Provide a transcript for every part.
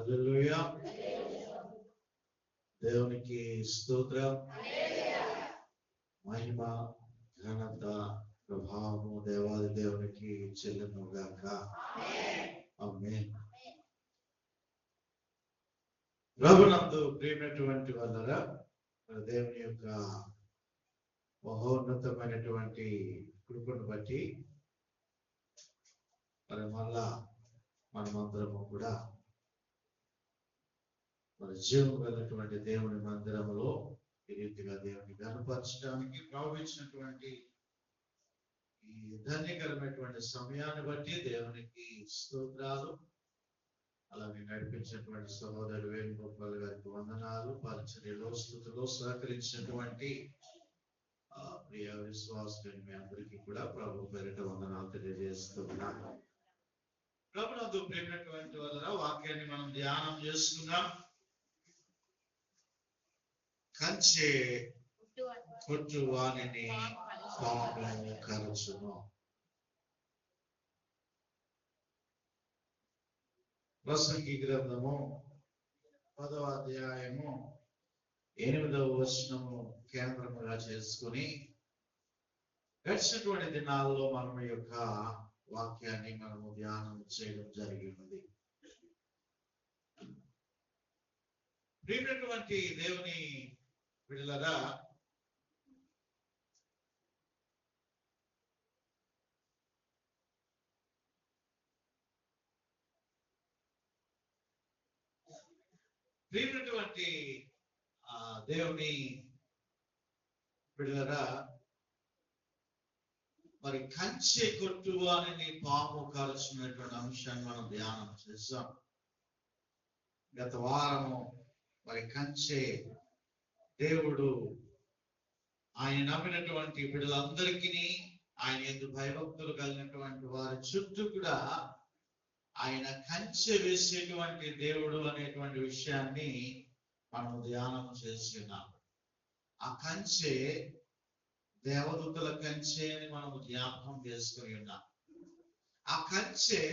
హల్లెలూయా. దేవునికి స్తోత్రం. మహిమ, ఘనత, ప్రభావము దేవాది దేవునికి చెల్లును గాక. ఆమేన్. ప్రభునందు ప్రియమైనటువంటి వాళ్ళరా, దేవుని యొక్క మహోన్నతమైనటువంటి కృపను బట్టి మరి మళ్ళా మనమందరము కూడా మరి జీవం కలిగినటువంటి దేవుని మందిరంలో ఈ రీతిగా దేవుని కనపరచడానికి భావించినటువంటి ఈ ధన్యకరమైనటువంటి సమయాన్ని బట్టి దేవునికి స్తోత్రాలు. అలాగే నడిపించినటువంటి సహోదరు వేణుగోపాల్ గారికి వందనాలు. పరిచర్యలో స్తుతిలో సహకరించినటువంటి ప్రియ విశ్వాసులని మీ అందరికీ కూడా ప్రభు పేరిట వందనాలు తెలియజేస్తున్నాను. ప్రభునందు ప్రియమైనటువంటి వాళ్ళ వాక్యాన్ని మనం ధ్యానం చేసుకుందాం. కంచె కొట్టు వానిని పాము కరచును. ప్రసంగి గ్రంథము 10వ అధ్యాయము 8వ వచనము కేంద్రముగా చేసుకుని గడిచినటువంటి దినాల్లో మనం యొక్క వాక్యాన్ని మనము ధ్యానం చేయడం జరిగినది. ప్రియమైనటువంటి దేవుని బిడ్డలారా, ప్రియమైనటువంటి దేవుని బిడ్డలారా, మరి కంచె కొట్టు అని పాము కలుసుకున్నటువంటి అంశాన్ని మనం ధ్యానం చేస్తాం. గత వారము మరి కంచె దేవుడు ఆయన నమ్మినటువంటి బిడ్డలందరికీ, ఆయన యందు భయభక్తులు కలిగినటువంటి వారి చుట్టూ కూడా ఆయన కంచె వేసేటువంటి దేవుడు అనేటువంటి విషయాన్ని మనం ధ్యానం చేస్తున్నాం. ఆ కంచె దేవదూతల కంచె అని మనం జ్ఞాపకం చేసుకుని ఉన్నాం. ఆ కంచె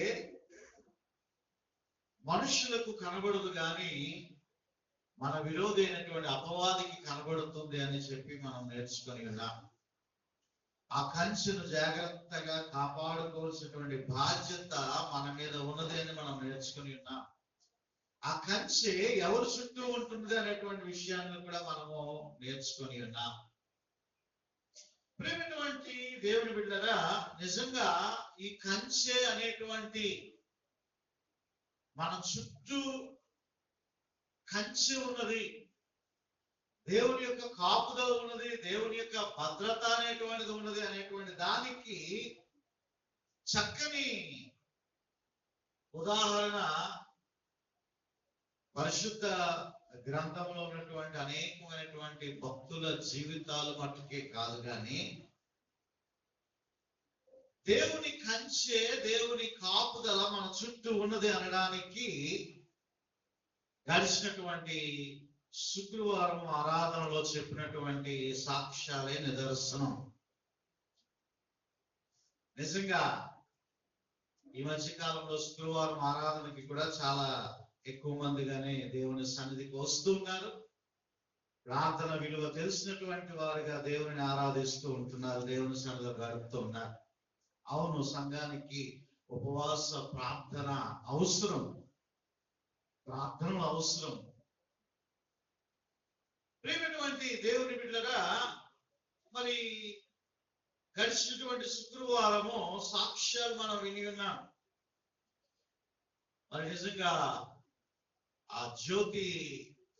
మనుషులకు కనబడదు కానీ మన విరోధి అయినటువంటి అపవాదికి కనబడుతుంది అని చెప్పి మనం నేర్చుకొని ఉన్నాం. ఆ కంచెను జాగ్రత్తగా కాపాడుకోవాల్సినటువంటి బాధ్యత మన మీద ఉన్నది అని మనం నేర్చుకుని ఉన్నాం. ఆ కంచె ఎవరి చుట్టూ ఉంటుంది అనేటువంటి విషయాన్ని కూడా మనము నేర్చుకొని ఉన్నాం. ప్రియమైనటువంటి దేవుని బిడ్డలారా, నిజంగా ఈ కంచె అనేటువంటి మన చుట్టూ కంచె ఉన్నది, దేవుని యొక్క కాపుదల ఉన్నది, దేవుని యొక్క భద్రత అనేటువంటిది ఉన్నది అనేటువంటి దానికి చక్కని ఉదాహరణ పరిశుద్ధ గ్రంథంలో ఉన్నటువంటి అనేకమైనటువంటి భక్తుల జీవితాలు మట్టుకే కాదు కానీ దేవుని కంచె, దేవుని కాపుదల మన చుట్టూ ఉన్నది అనడానికి గడిచినటువంటి శుక్రవారం ఆరాధనలో చెప్పినటువంటి సాక్ష్యాలే నిదర్శనం. నిజంగా ఈ మధ్య కాలంలో శుక్రవారం ఆరాధనకి కూడా చాలా ఎక్కువ మందిగానే దేవుని సన్నిధికి వస్తూ ఉన్నారు. ప్రార్థన విలువ తెలిసినటువంటి వారిగా దేవుని ఆరాధిస్తూ ఉంటున్నారు, దేవుని సన్నిధిలో గడుపుతూ ఉన్నారు. అవును, సంఘానికి ఉపవాస ప్రార్థన అవసరం, ప్రార్థనలు అవసరం. ప్రియమైనటువంటి దేవుని బిడ్డలారా, మరి గడిచినటువంటి శుక్రవారము సాక్ష్యాలు మనం విని ఉన్నాం. మరి నిజంగా ఆ జ్యోతి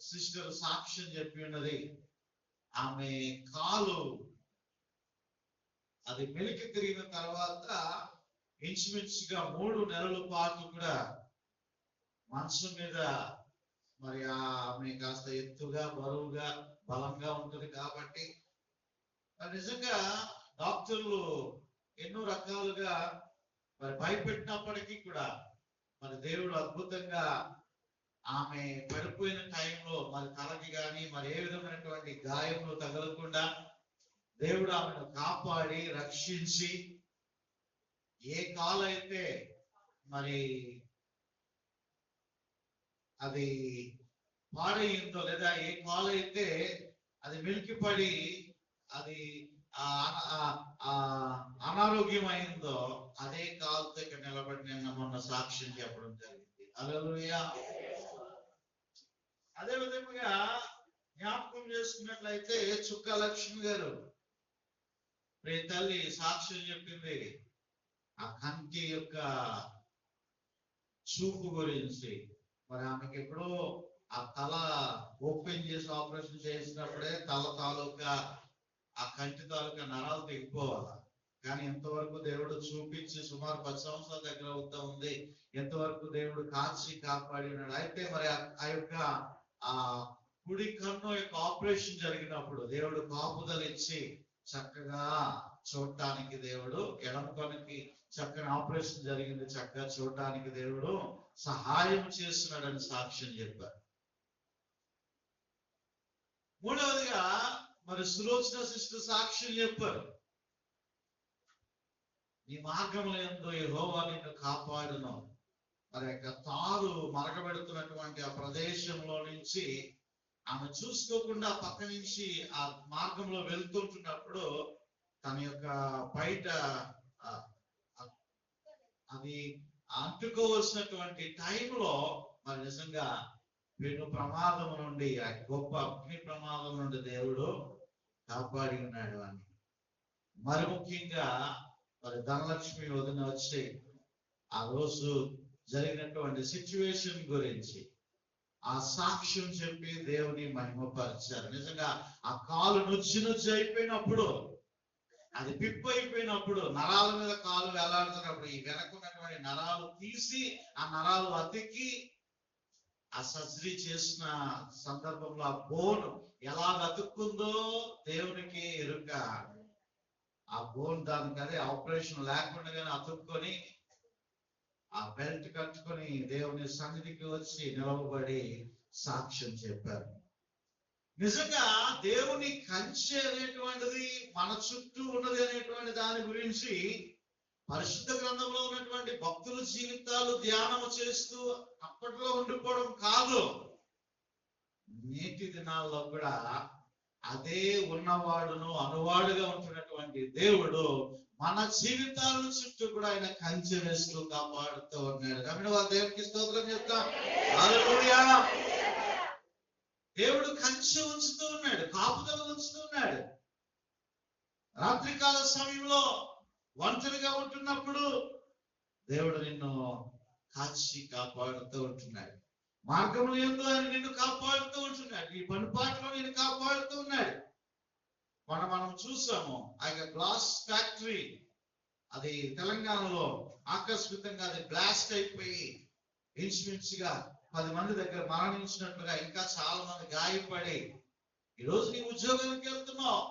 సిస్టర్ సాక్ష్యం చెప్పి ఉన్నది. ఆమె కాలు అది మెలికి తిరిగిన తర్వాత ఇంచుమించుగా 3 నెలల పాటు కూడా మనసు మీద మరి ఆమె కాస్త ఎత్తుగా, బరువుగా, బలంగా ఉంటుంది కాబట్టి నిజంగా డాక్టర్లు ఎన్నో రకాలుగా మరి భయపెట్టినప్పటికీ కూడా మరి దేవుడు అద్భుతంగా ఆమె పడిపోయిన టైంలో మరి తలకి కానీ మరి ఏ విధమైనటువంటి గాయములు తగలకుండా దేవుడు ఆమెను కాపాడి రక్షించి ఏ కాలైతే మరి అది పాడైందో లేదా ఏ కాలు అయితే అది మెలికిపడి అది అనారోగ్యమైందో అదే కాలుతో ఇక్కడ నిలబడి నిన్న మొన్న సాక్ష్యం చెప్పడం జరిగింది. హల్లెలూయా. అదే విధంగా జ్ఞాపకం చేసుకున్నట్లయితే చుక్క లక్ష్మి గారు ప్రియ తల్లి సాక్ష్యం చెప్పింది ఆ కంటి యొక్క చూపు గురించి. మరి ఆమెకి ఎప్పుడో ఆ తల ఓపెన్ చేసి ఆపరేషన్ చేసినప్పుడే తల తాలూకా ఆ కంటి తాలూకా నరాలు తెగిపోవాలి. కానీ ఎంతవరకు దేవుడు చూపించి సుమారు 10 సంవత్సరాల దగ్గర అవుతా ఉంది. ఎంతవరకు దేవుడు కాచి కాపాడి ఉన్నాడు. అయితే మరి ఆ యొక్క ఆ కుడి కన్ను యొక్క ఆపరేషన్ జరిగినప్పుడు దేవుడు కాపుదలు ఇచ్చి చక్కగా చూడటానికి దేవుడు, ఎడమ కన్నుకి చక్కని ఆపరేషన్ జరిగింది, చక్కగా చూడటానికి దేవుడు సహాయం చేస్తున్నాడని సాక్ష్యం చెప్పారు. మూడవదిగా మరి సులోచన సిస్టర్ సాక్ష్యం చెప్పారు. నీ మార్గంలో ఎంతో యెహోవా నిన్ను కాపాడును. మరి యొక్క తారు మరగబెడుతున్నటువంటి ఆ ప్రదేశంలో నుంచి ఆమె చూసుకోకుండా పక్క నుంచి ఆ మార్గంలో వెళ్తుంటున్నప్పుడు తన యొక్క బయట అది అంటుకోవలసినటువంటి టైంలో మరి నిజంగా పెను ప్రమాదం నుండి, ఆ గొప్ప అగ్ని ప్రమాదం నుండి దేవుడు కాపాడి ఉన్నాడు అని. మరి ముఖ్యంగా మరి ధనలక్ష్మి వదిన వచ్చి ఆ రోజు జరిగినటువంటి సిచ్యువేషన్ గురించి ఆ సాక్ష్యం చెప్పి దేవుని మహిమపరిచారు. నిజంగా ఆ కాలు నుజ్జి అయిపోయినప్పుడు, అది పిప్పు అయిపోయినప్పుడు, నరాల మీద కాలు వేలాడుతున్నప్పుడు ఈ వెనకున్నటువంటి నరాలు తీసి ఆ నరాలు అతికి ఆ సర్జరీ చేసిన సందర్భంలో ఆ బోన్ ఎలా అతుక్కుందో దేవునికి ఎరుక. ఆ బోన్ దానికి అదే ఆపరేషన్ లేకుండా అతుక్కొని ఆ బెల్ట్ కట్టుకొని దేవుని సన్నిధికి వచ్చి నిలవబడి సాక్ష్యం చెప్పారు. నిజంగా దేవుని కంచె అనేటువంటిది మన చుట్టూ ఉన్నది అనేటువంటి దాని గురించి పరిశుద్ధ గ్రంథంలో ఉన్నటువంటి భక్తుల జీవితాలు ధ్యానం చేస్తూ అప్పట్లో ఉండిపోవడం కాదు, నేటి దినాల్లో కూడా అదే ఉన్నవాడును అనువాడుగా ఉంటున్నటువంటి దేవుడు మన జీవితాల చుట్టూ కూడా ఆయన కంచె వేస్తూ కాపాడుతూ ఉన్నాడు. కాబట్టి వాళ్ళ దేవుడికి స్తోత్రం చెప్తాం. హల్లెలూయా. దేవుడు కంచె ఉంచుతూ ఉన్నాడు, కాపుదల ఉంచుతూ ఉన్నాడు. రాత్రికాల సమయంలో ఒంటరిగా ఉంటున్నప్పుడు దేవుడు నిన్ను కాచి కాపాడుతూ ఉంటున్నాడు. మార్గంలో ఎందు ఆయన నిన్ను కాపాడుతూ ఉంటున్నాడు. ఈ పనిపాట్లో నిన్ను కాపాడుతూ ఉన్నాడు. మనం చూసాము ఆ గ్లాస్ ఫ్యాక్టరీ అది తెలంగాణలో ఆకస్మికంగా అది బ్లాస్ట్ అయిపోయి ఇన్స్టిట్యూట్స్ గా 10 మంది దగ్గర మరణించినట్లుగా ఇంకా చాలా మంది గాయపడి ఈరోజు నీ ఉద్యోగానికి వెళ్తున్నావు.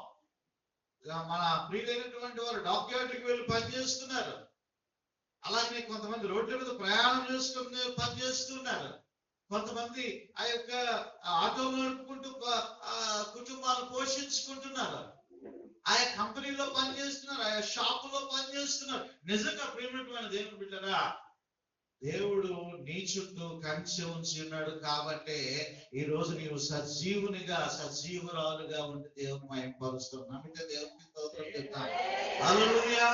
మన ప్రియులైనటువంటి వారు డాక్యుమెంట్కి వెళ్ళి పనిచేస్తున్నారు. అలాగే కొంతమంది రోడ్ల మీద ప్రయాణం చేసుకుని పనిచేస్తున్నారు. కొంతమంది ఆ యొక్క ఆటోలు నడుపుకుంటూ కుటుంబాలు పోషించుకుంటున్నారు. ఆయా కంపెనీలో పనిచేస్తున్నారు, ఆయా షాపులో పనిచేస్తున్నారు. నిజంగా ప్రేమటువంటి దేవుని బిడ్డరా, దేవుడు నీ చుట్టూ కంచె ఉంచి ఉన్నాడు. కాబట్టి ఈ రోజు నీవు సజీవునిగా సజీవురాలుగా ఉండి దేవుని మహిమపరుస్తున్నాం. అంటే దేవునికి స్తోత్రం చెప్తాను. హల్లెలూయా.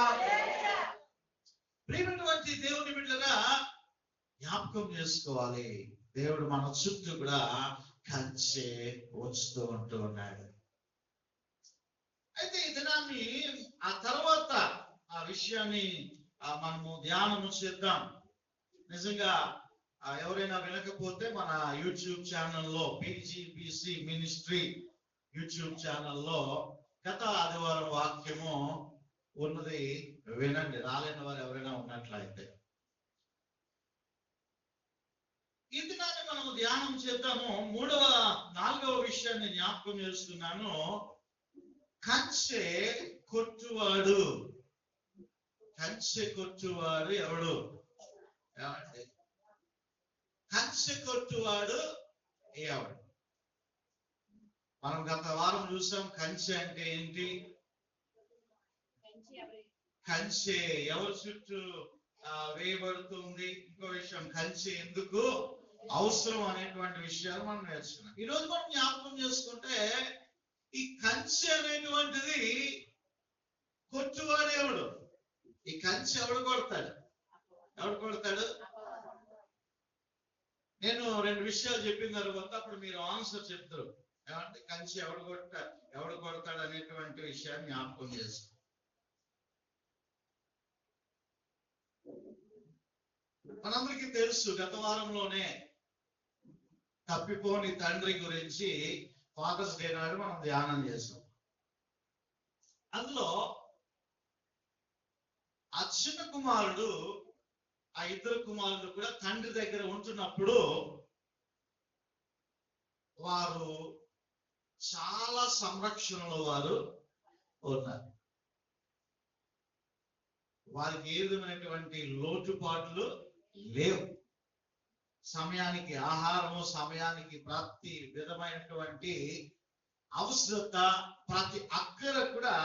ప్రేమటువంటి దేవుని బిడ్డరా, జ్ఞాపకం చేసుకోవాలి, దేవుడు మన చుట్టూ కూడా కంచె ఉంచుతూ ఉంటూ ఉన్నాడు. అయితే ఈ దినాన్ని ఆ తర్వాత ఆ విషయాన్ని మనము ధ్యానము చేద్దాం. నిజంగా ఎవరైనా వినకపోతే మన యూట్యూబ్ ఛానల్లో PGBC మినిస్ట్రీ యూట్యూబ్ ఛానల్లో గత ఆదివారం వాక్యము ఉన్నది వినండి, రాలేని వారు ఎవరైనా ఉన్నట్లయితే. ఈ దినాన్ని మనము ధ్యానం చేద్దాము. 4వ విషయాన్ని జ్ఞాపకం చేస్తున్నాను. కంచె కొట్టువాడు. కంచె కొట్టువాడు ఎవడు? కంచె కొట్టువాడు ఎవడు? మనం గత వారం చూసాం కంచె అంటే ఏంటి. కంచె ఎవరి చుట్టూ వేయబడుతుంది. ఇంకో విషయం, కంచె ఎందుకు అవసరం అనేటువంటి విషయాలు మనం నేర్చుకున్నాం. ఈరోజు మనం జ్ఞాపకం చేసుకుంటే ఈ కంచె అనేటువంటిది కొట్టువాడు ఎవడు? ఈ కంచె ఎవడు కొడతాడు? ఎవడు కొడతాడు? నేను 2 విషయాలు చెప్పిన తర్వాత అప్పుడు మీరు ఆన్సర్ చెప్తారు. ఏమంటే కంచె ఎవడు కొడతాడు అనేటువంటి విషయాన్ని జ్ఞాపకం చేస్తాం. మనందరికీ తెలుసు, గత వారంలోనే తప్పిపోని తండ్రి గురించి ఫాదర్స్ డే నాడు మనం ధ్యానం చేసాం. అందులో ఆ చిన్న కుమారుడు, ఆ ఇద్దరు కుమారుడు కూడా తండ్రి దగ్గర ఉంటున్నప్పుడు వారు చాలా సంరక్షణలో వారు ఉన్నారు. వారికి ఏ విధమైనటువంటి లోటుపాట్లు లేవు. సమయానికి ఆహారము, సమయానికి ప్రతి విధమైనటువంటి అవసరత, ప్రతి అక్కర కూడా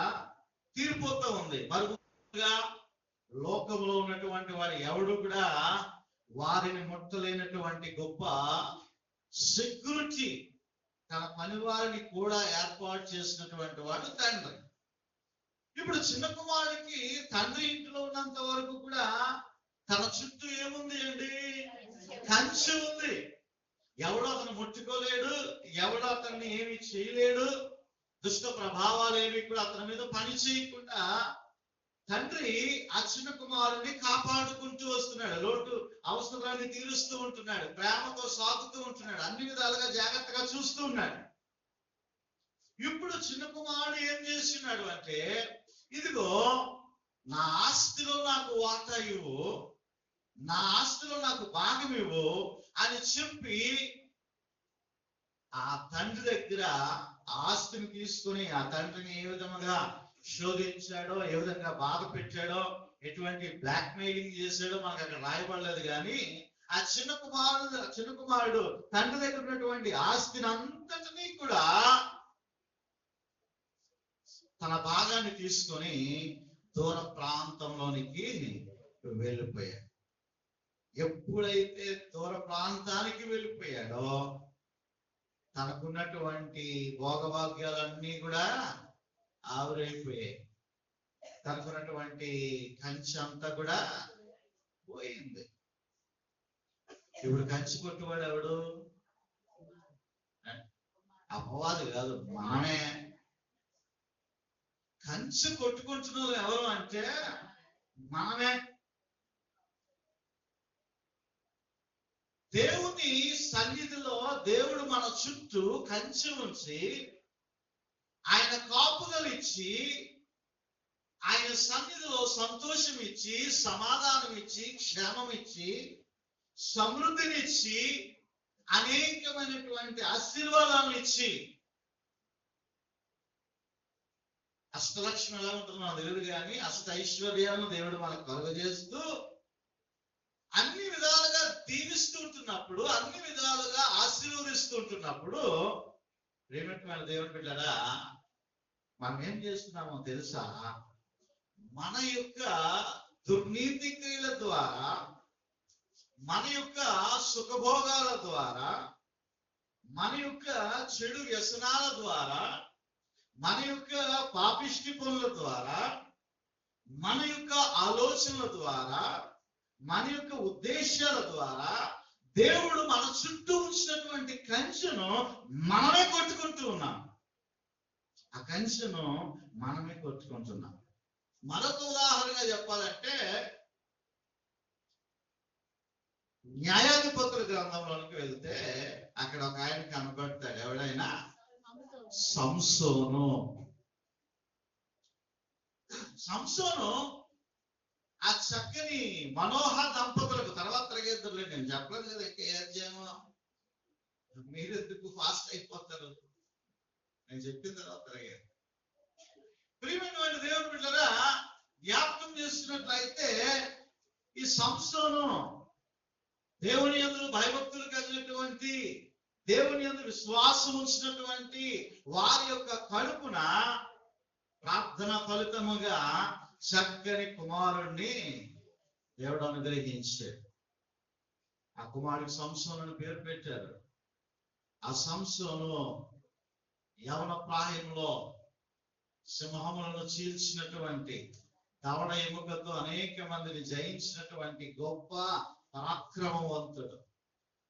తీరిపోతూ ఉంది. మరుగుగా లోకంలో ఉన్నటువంటి వారు ఎవడు కూడా వారిని ముట్టలేనటువంటి గొప్ప సెక్యూరిటీ తన పని వారిని కూడా ఏర్పాటు చేసినటువంటి వాడు తండ్రి. ఇప్పుడు చిన్న కుమారుడికి తండ్రి ఇంట్లో ఉన్నంత వరకు కూడా తన చుట్టూ ఏముంది అండి? కంచె ఉంది. ఎవడో అతను ముట్టుకోలేడు, ఎవడో అతన్ని ఏమి చేయలేడు, దుష్ట ప్రభావాలు ఏమి కూడా అతని మీద పని చేయకుండా తండ్రి ఆ చిన్న కుమారుడిని కాపాడుకుంటూ వస్తున్నాడు. లోటు అవసరాన్ని తీరుస్తూ ఉంటున్నాడు, ప్రేమతో సాగుతూ ఉంటున్నాడు, అన్ని విధాలుగా జాగ్రత్తగా చూస్తూ ఉన్నాడు. ఇప్పుడు చిన్న కుమారుడు ఏం చేస్తున్నాడు అంటే, ఇదిగో నా ఆస్తిలో నాకు వాటా ఇవ్వు, నా ఆస్తిలో నాకు భాగం ఇవ్వు అని చెప్పి ఆ తండ్రి దగ్గర ఆస్తిని తీసుకుని ఆ తండ్రిని ఏ విధముగా శోధించాడో, ఏ విధంగా బాధ పెట్టాడో, ఎటువంటి బ్లాక్ మెయిలింగ్ చేశాడో మనకు అక్కడ రాయబడలేదు. కానీ ఆ చిన్న కుమారుడు తండ్రి దగ్గర ఉన్నటువంటి ఆస్తిని అంతటినీ కూడా తన భాగాన్ని తీసుకొని దూర ప్రాంతంలోనికి వెళ్ళిపోయాడు. ఎప్పుడైతే దూర ప్రాంతానికి వెళ్ళిపోయాడో తనకున్నటువంటి భోగభాగ్యాలన్నీ కూడా ఆవిరైపోయాయి. తనకున్నటువంటి కంచె అంతా కూడా పోయింది. ఇప్పుడు కంచె కొట్టువాడు ఎవడు? అపవాది కాదు, మనమే. కంచె కొట్టుకుంటున్నారు ఎవరు అంటే మనమే. దేవుని సన్నిధిలో దేవుడు మన చుట్టూ కంచె ఉంచి ఆయన కాపుదలు ఇచ్చి ఆయన సన్నిధిలో సంతోషం ఇచ్చి, సమాధానం ఇచ్చి, క్షేమం ఇచ్చి, సమృద్ధినిచ్చి, అనేకమైనటువంటి ఆశీర్వాదాలను ఇచ్చి, అష్టలక్ష్మి ఎలా ఉంటుందో నాకు తెలియదు కానీ అష్ట ఐశ్వర్యాలను దేవుడు మనకు కలుగజేస్తూ అన్ని విధాలుగా దీవిస్తుంటున్నప్పుడు, అన్ని విధాలుగా ఆశీర్వదిస్తుంటున్నప్పుడు ప్రేమమైన దేవుని బిడ్డలారా, మనం ఏం చేస్తున్నామో తెలుసా? మన యొక్క దుర్నీతి క్రియల ద్వారా, మన యొక్క సుఖభోగాల ద్వారా, మన యొక్క చెడు వ్యసనాల ద్వారా, మన యొక్క పాపిష్టి పనుల ద్వారా, మన యొక్క ఆలోచనల ద్వారా, మన యొక్క ఉద్దేశాల ద్వారా దేవుడు మన చుట్టూ ఉంచినటువంటి కంచెను మనమే కొట్టుకుంటూ ఉన్నాం. ఆ కంచెను మనమే కొట్టుకుంటున్నాం. మరొక ఉదాహరణగా చెప్పాలంటే న్యాయాధిపతుల గ్రంథంలోనికి వెళ్తే అక్కడ ఒక ఆయన కనబడతాడు. ఎవడైనా? సంసోను. సంసోను ఆ చక్కని మనోహ దంపతులకు తర్వాత తరగతులు నేను చెప్పలేదు కదా, ఇంకా అధ్యాయము మీరెందుకు ఫాస్ట్ అయిపోతారు, నేను చెప్పిన తర్వాత తరగతి. ప్రియమైనటువంటి దేవుని బిడ్డలారా, జ్ఞాపకం చేస్తున్నట్లయితే ఈ సంసోను దేవుని యందు భయభక్తులు కలిగినటువంటి, దేవుని యందు విశ్వాసం ఉంచినటువంటి వారి యొక్క కడుపున ప్రార్థన ఫలితముగా చక్కని కుమారుణ్ణి దేవుడు అనుగ్రహించాడు. ఆ కుమారుడికి సంసోను అని పేరు పెట్టారు. ఆ సంసోను యవన ప్రాయంలో సింహములను చీల్చినటువంటి, దవడ ఎముకతో అనేక మందిని జయించినటువంటి గొప్ప పరాక్రమవంతుడు,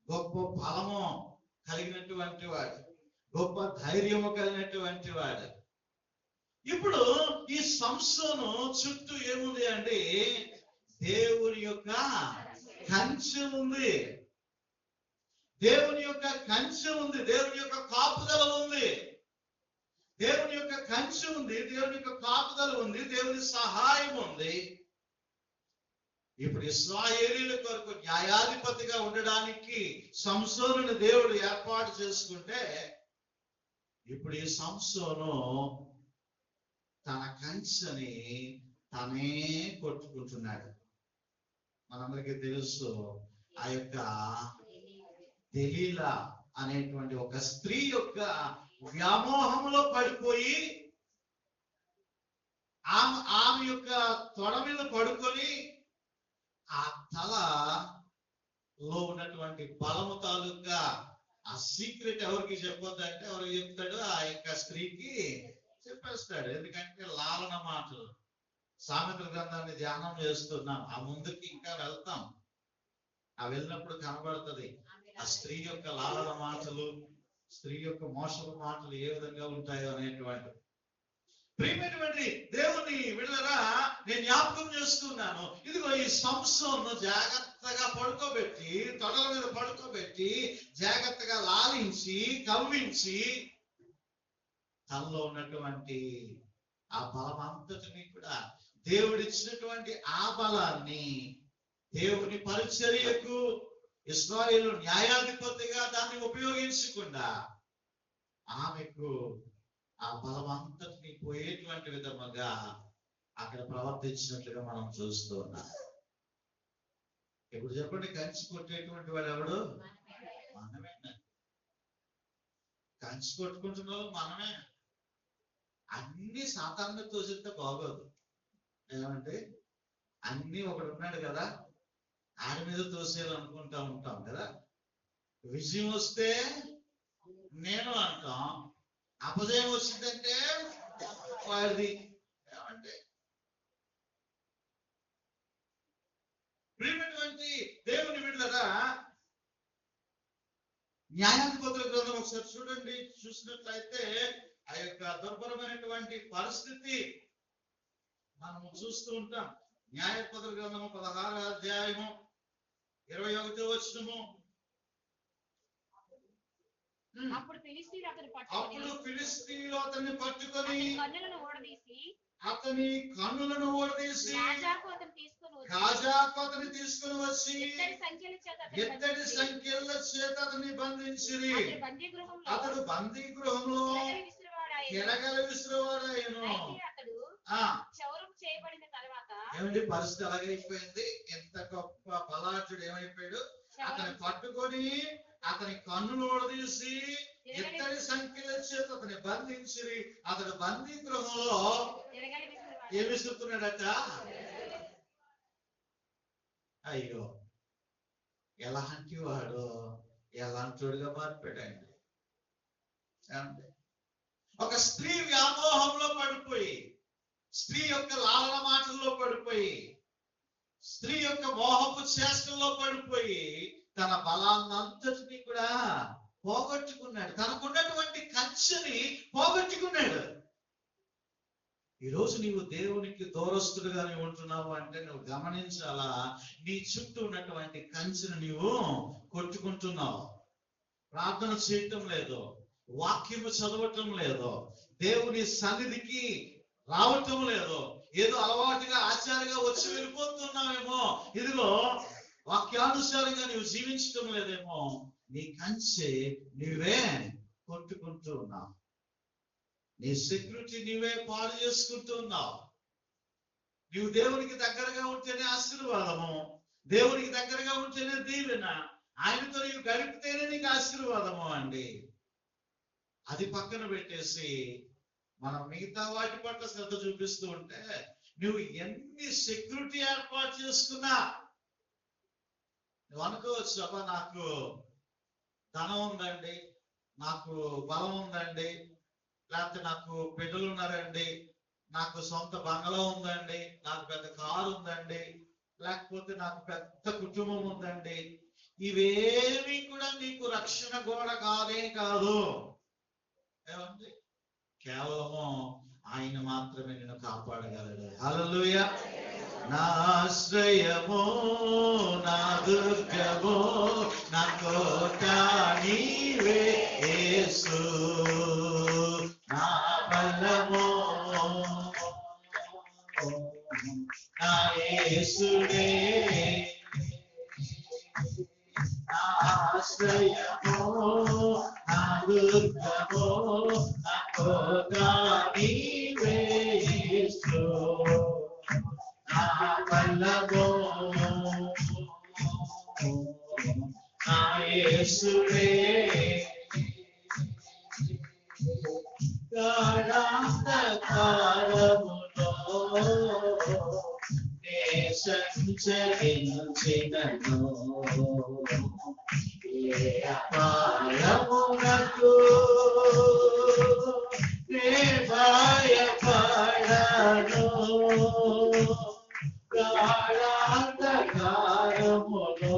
గొప్ప బలము కలిగినటువంటి వాడు, గొప్ప ధైర్యము కలిగినటువంటి వాడు. ఇప్పుడు ఈ సంసోను చుట్టూ ఏముంది అంటే దేవుని యొక్క కంచె ఉంది. దేవుని యొక్క కంచె ఉంది, దేవుని యొక్క కాపుదల ఉంది, దేవుని యొక్క కంచె ఉంది, దేవుని యొక్క కాపుదల ఉంది, దేవుని సహాయం ఉంది. ఇప్పుడు ఇశ్రాయేలీయుల కొరకు న్యాయాధిపతిగా ఉండడానికి సంసోనుని దేవుడు ఏర్పాటు చేసుకుంటే, ఇప్పుడు ఈ సంసోను తన కంచెని తనే కొట్టుకుంటున్నాడు. మనందరికీ తెలుసు, ఆ యొక్క దెలీలా అనేటువంటి ఒక స్త్రీ యొక్క వ్యామోహంలో పడిపోయి ఆమె యొక్క తొడ మీద పడుకొని ఆ తలలో ఉన్నటువంటి బలము తాలూకా ఆ సీక్రెట్ ఎవరికి చెప్పొద్దంటే ఎవరికి చెప్తాడు? ఆ యొక్క స్త్రీకి చెప్పేస్తాడు. ఎందుకంటే లాలన మాటలు. సామెతల గ్రంథాన్ని ధ్యానం చేస్తున్నాం, ఆ ముందుకి ఇంకా వెళ్తాం. ఆ వెళ్ళినప్పుడు కనబడుతుంది ఆ స్త్రీ యొక్క లాలన మాటలు, స్త్రీ యొక్క మోసపు మాటలు ఏ విధంగా ఉంటాయో అనేటువంటి. ప్రియమైనటువంటి దేవుని విడుదల నేను జ్ఞాపకం చేస్తున్నాను. ఇదిగో ఈ సంసోను జాగ్రత్తగా పడుకోబెట్టి, తొడల మీద పడుకోబెట్టి, జాగ్రత్తగా లాలించి కవ్వించి, తనలో ఉన్నటువంటి ఆ బలం అంతటిని కూడా, దేవుడిచ్చినటువంటి ఆ బలాన్ని దేవుని పరిచర్యకు, ఇశ్రాయేలు న్యాయాధిపతిగా దాన్ని ఉపయోగించకుండా ఆమెకు ఆ బలం అంతటిని పోయేటువంటి విధముగా అక్కడ ప్రవర్తించినట్లుగా మనం చూస్తూ ఉన్నాం. ఇప్పుడు చెప్పండి, కంచి కొట్టేటువంటి వాడు ఎవడు? మనమే. కంచి కొట్టుకుంటున్న వాళ్ళు మనమే. అన్ని సాతాను తోసిస్తే బాగోదు. ఏమంటే అన్ని ఒకడు ఉన్నాడు కదా, ఆడి మీద తోసేయాలనుకుంటా ఉంటాం కదా. విజయం వస్తే నేను అంటాం, అపజయం వచ్చిందంటే వాడిది. ఏమంటే ప్రియమైనటువంటి దేవుని విడుదల న్యాయాధిపతుల గ్రంథం ఒకసారి చూడండి. చూసినట్లయితే ఆ యొక్క దుర్భరమైనటువంటి పరిస్థితి మనము చూస్తూ ఉంటాం. న్యాయాధిపతుల గ్రంథము 16వ అధ్యాయము 21వ వచనము. అప్పుడు ఫిలిష్తీయులు అతన్ని పట్టుకొని అతని కన్నులను ఓడదీసి గాజాకు అతన్ని తీసుకుని వచ్చి ఎత్తడి సంఖ్యల చేత అతన్ని బంధించిరి. అతడు బందీ గృహంలో కెరగల విసిరివాడాయను. ఏమండి పరిస్థితి అలాగైపోయింది. ఎంత గొప్ప బలాఢ్యుడు ఏమైపోయాడు? అతన్ని పట్టుకొని అతని కన్నులు ఓడదీసి ఎత్తడి సంఖ్యల చేత అతన్ని బంధించిరి. అతడు బందీ గృహంలో ఏమి విసురుతున్నాడట? అయ్యో, ఎలాంటి వాడు ఎలాంటివాడుగా మారిపోయాడండి. ఒక స్త్రీ వ్యామోహంలో పడిపోయి, స్త్రీ యొక్క లాలన మాటల్లో పడిపోయి, స్త్రీ యొక్క మోహపు చేష్టల్లో పడిపోయి తన బలాన్నంతటిని కూడా పోగొట్టుకున్నాడు. తనకున్నటువంటి కంచెని పోగొట్టుకున్నాడు. ఈరోజు నీవు దేవునికి దూరస్తుడుగానే ఉంటున్నావు అంటే నువ్వు గమనించాలా, నీ చుట్టూ ఉన్నటువంటి కంచెను నీవు కొట్టుకుంటున్నావు. ప్రార్థన చేయటం లేదు, వాక్యము చదవటం లేదు, దేవుని సన్నిధికి రావటం లేదు, ఏదో అలవాటుగా ఆచారంగా వచ్చి వెళ్ళిపోతున్నావేమో. ఇదిగో వాక్యానుసారంగా నీవు జీవించటం లేదేమో. నీ కంచె నీవే కొట్టుకుంటూ ఉన్నావు. నీ సెక్యూరిటీ నీవే పాడు చేసుకుంటూ ఉన్నావు. నీవు దేవునికి దగ్గరగా ఉంటేనే ఆశీర్వాదము, దేవునికి దగ్గరగా ఉంటేనే దీవెన, ఆయనతో నీవు గడిపితేనే నీకు ఆశీర్వాదము అండి. అది పక్కన పెట్టేసి మనం మిగతా వాటి పట్ల శ్రద్ధ చూపిస్తూ ఉంటే నువ్వు ఎన్ని సెక్యూరిటీ ఏర్పాటు చేసుకున్నా నువ్వు అనుకోవచ్చు, అబ్బా నాకు ధనం ఉందండి, నాకు బలం ఉందండి, లేకపోతే నాకు బిడ్డలు ఉన్నారండి, నాకు సొంత బంగళా ఉందండి, నాకు పెద్ద కారు ఉందండి, లేకపోతే నాకు పెద్ద కుటుంబం ఉందండి. ఇవేమి కూడా నీకు రక్షణ గోడ కాదే కాదు. ఏమండి? కేవలము ఆయన మాత్రమే నిన్ను కాపాడగలడు. హల్లెలూయా. నా ఆశ్రయము, నా దుర్గము, నా కోట నీవే యేసు, నా బలము నా యేసుడే, నా ఆశ్రయము, నా దుర్గము, నా కోట నీవే యేసు, నా బలము నా యేసుడే. గాఢాంధకారములో నే సంచరించినను, ఏ అపాయమునకు నే భయపడను. గాఢాంధకారములో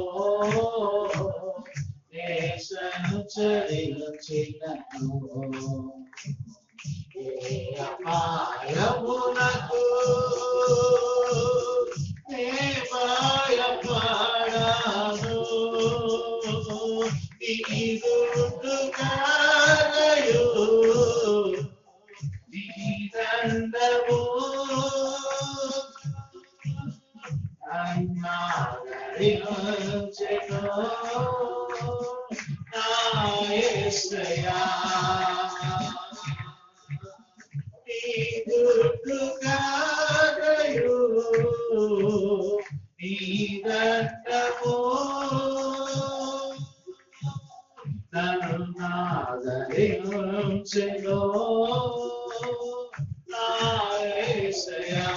నే సంచరించినను, ఏ అపాయమునకు నే భయపడను. నీ దుడ్డుగారయు, నీ దండము నన్నాదరించెను, నా యేసయ్యా. నీ దుడ్డుగారయు, నీ దండము నన్నాదరించెను, నా యేసయ్యా.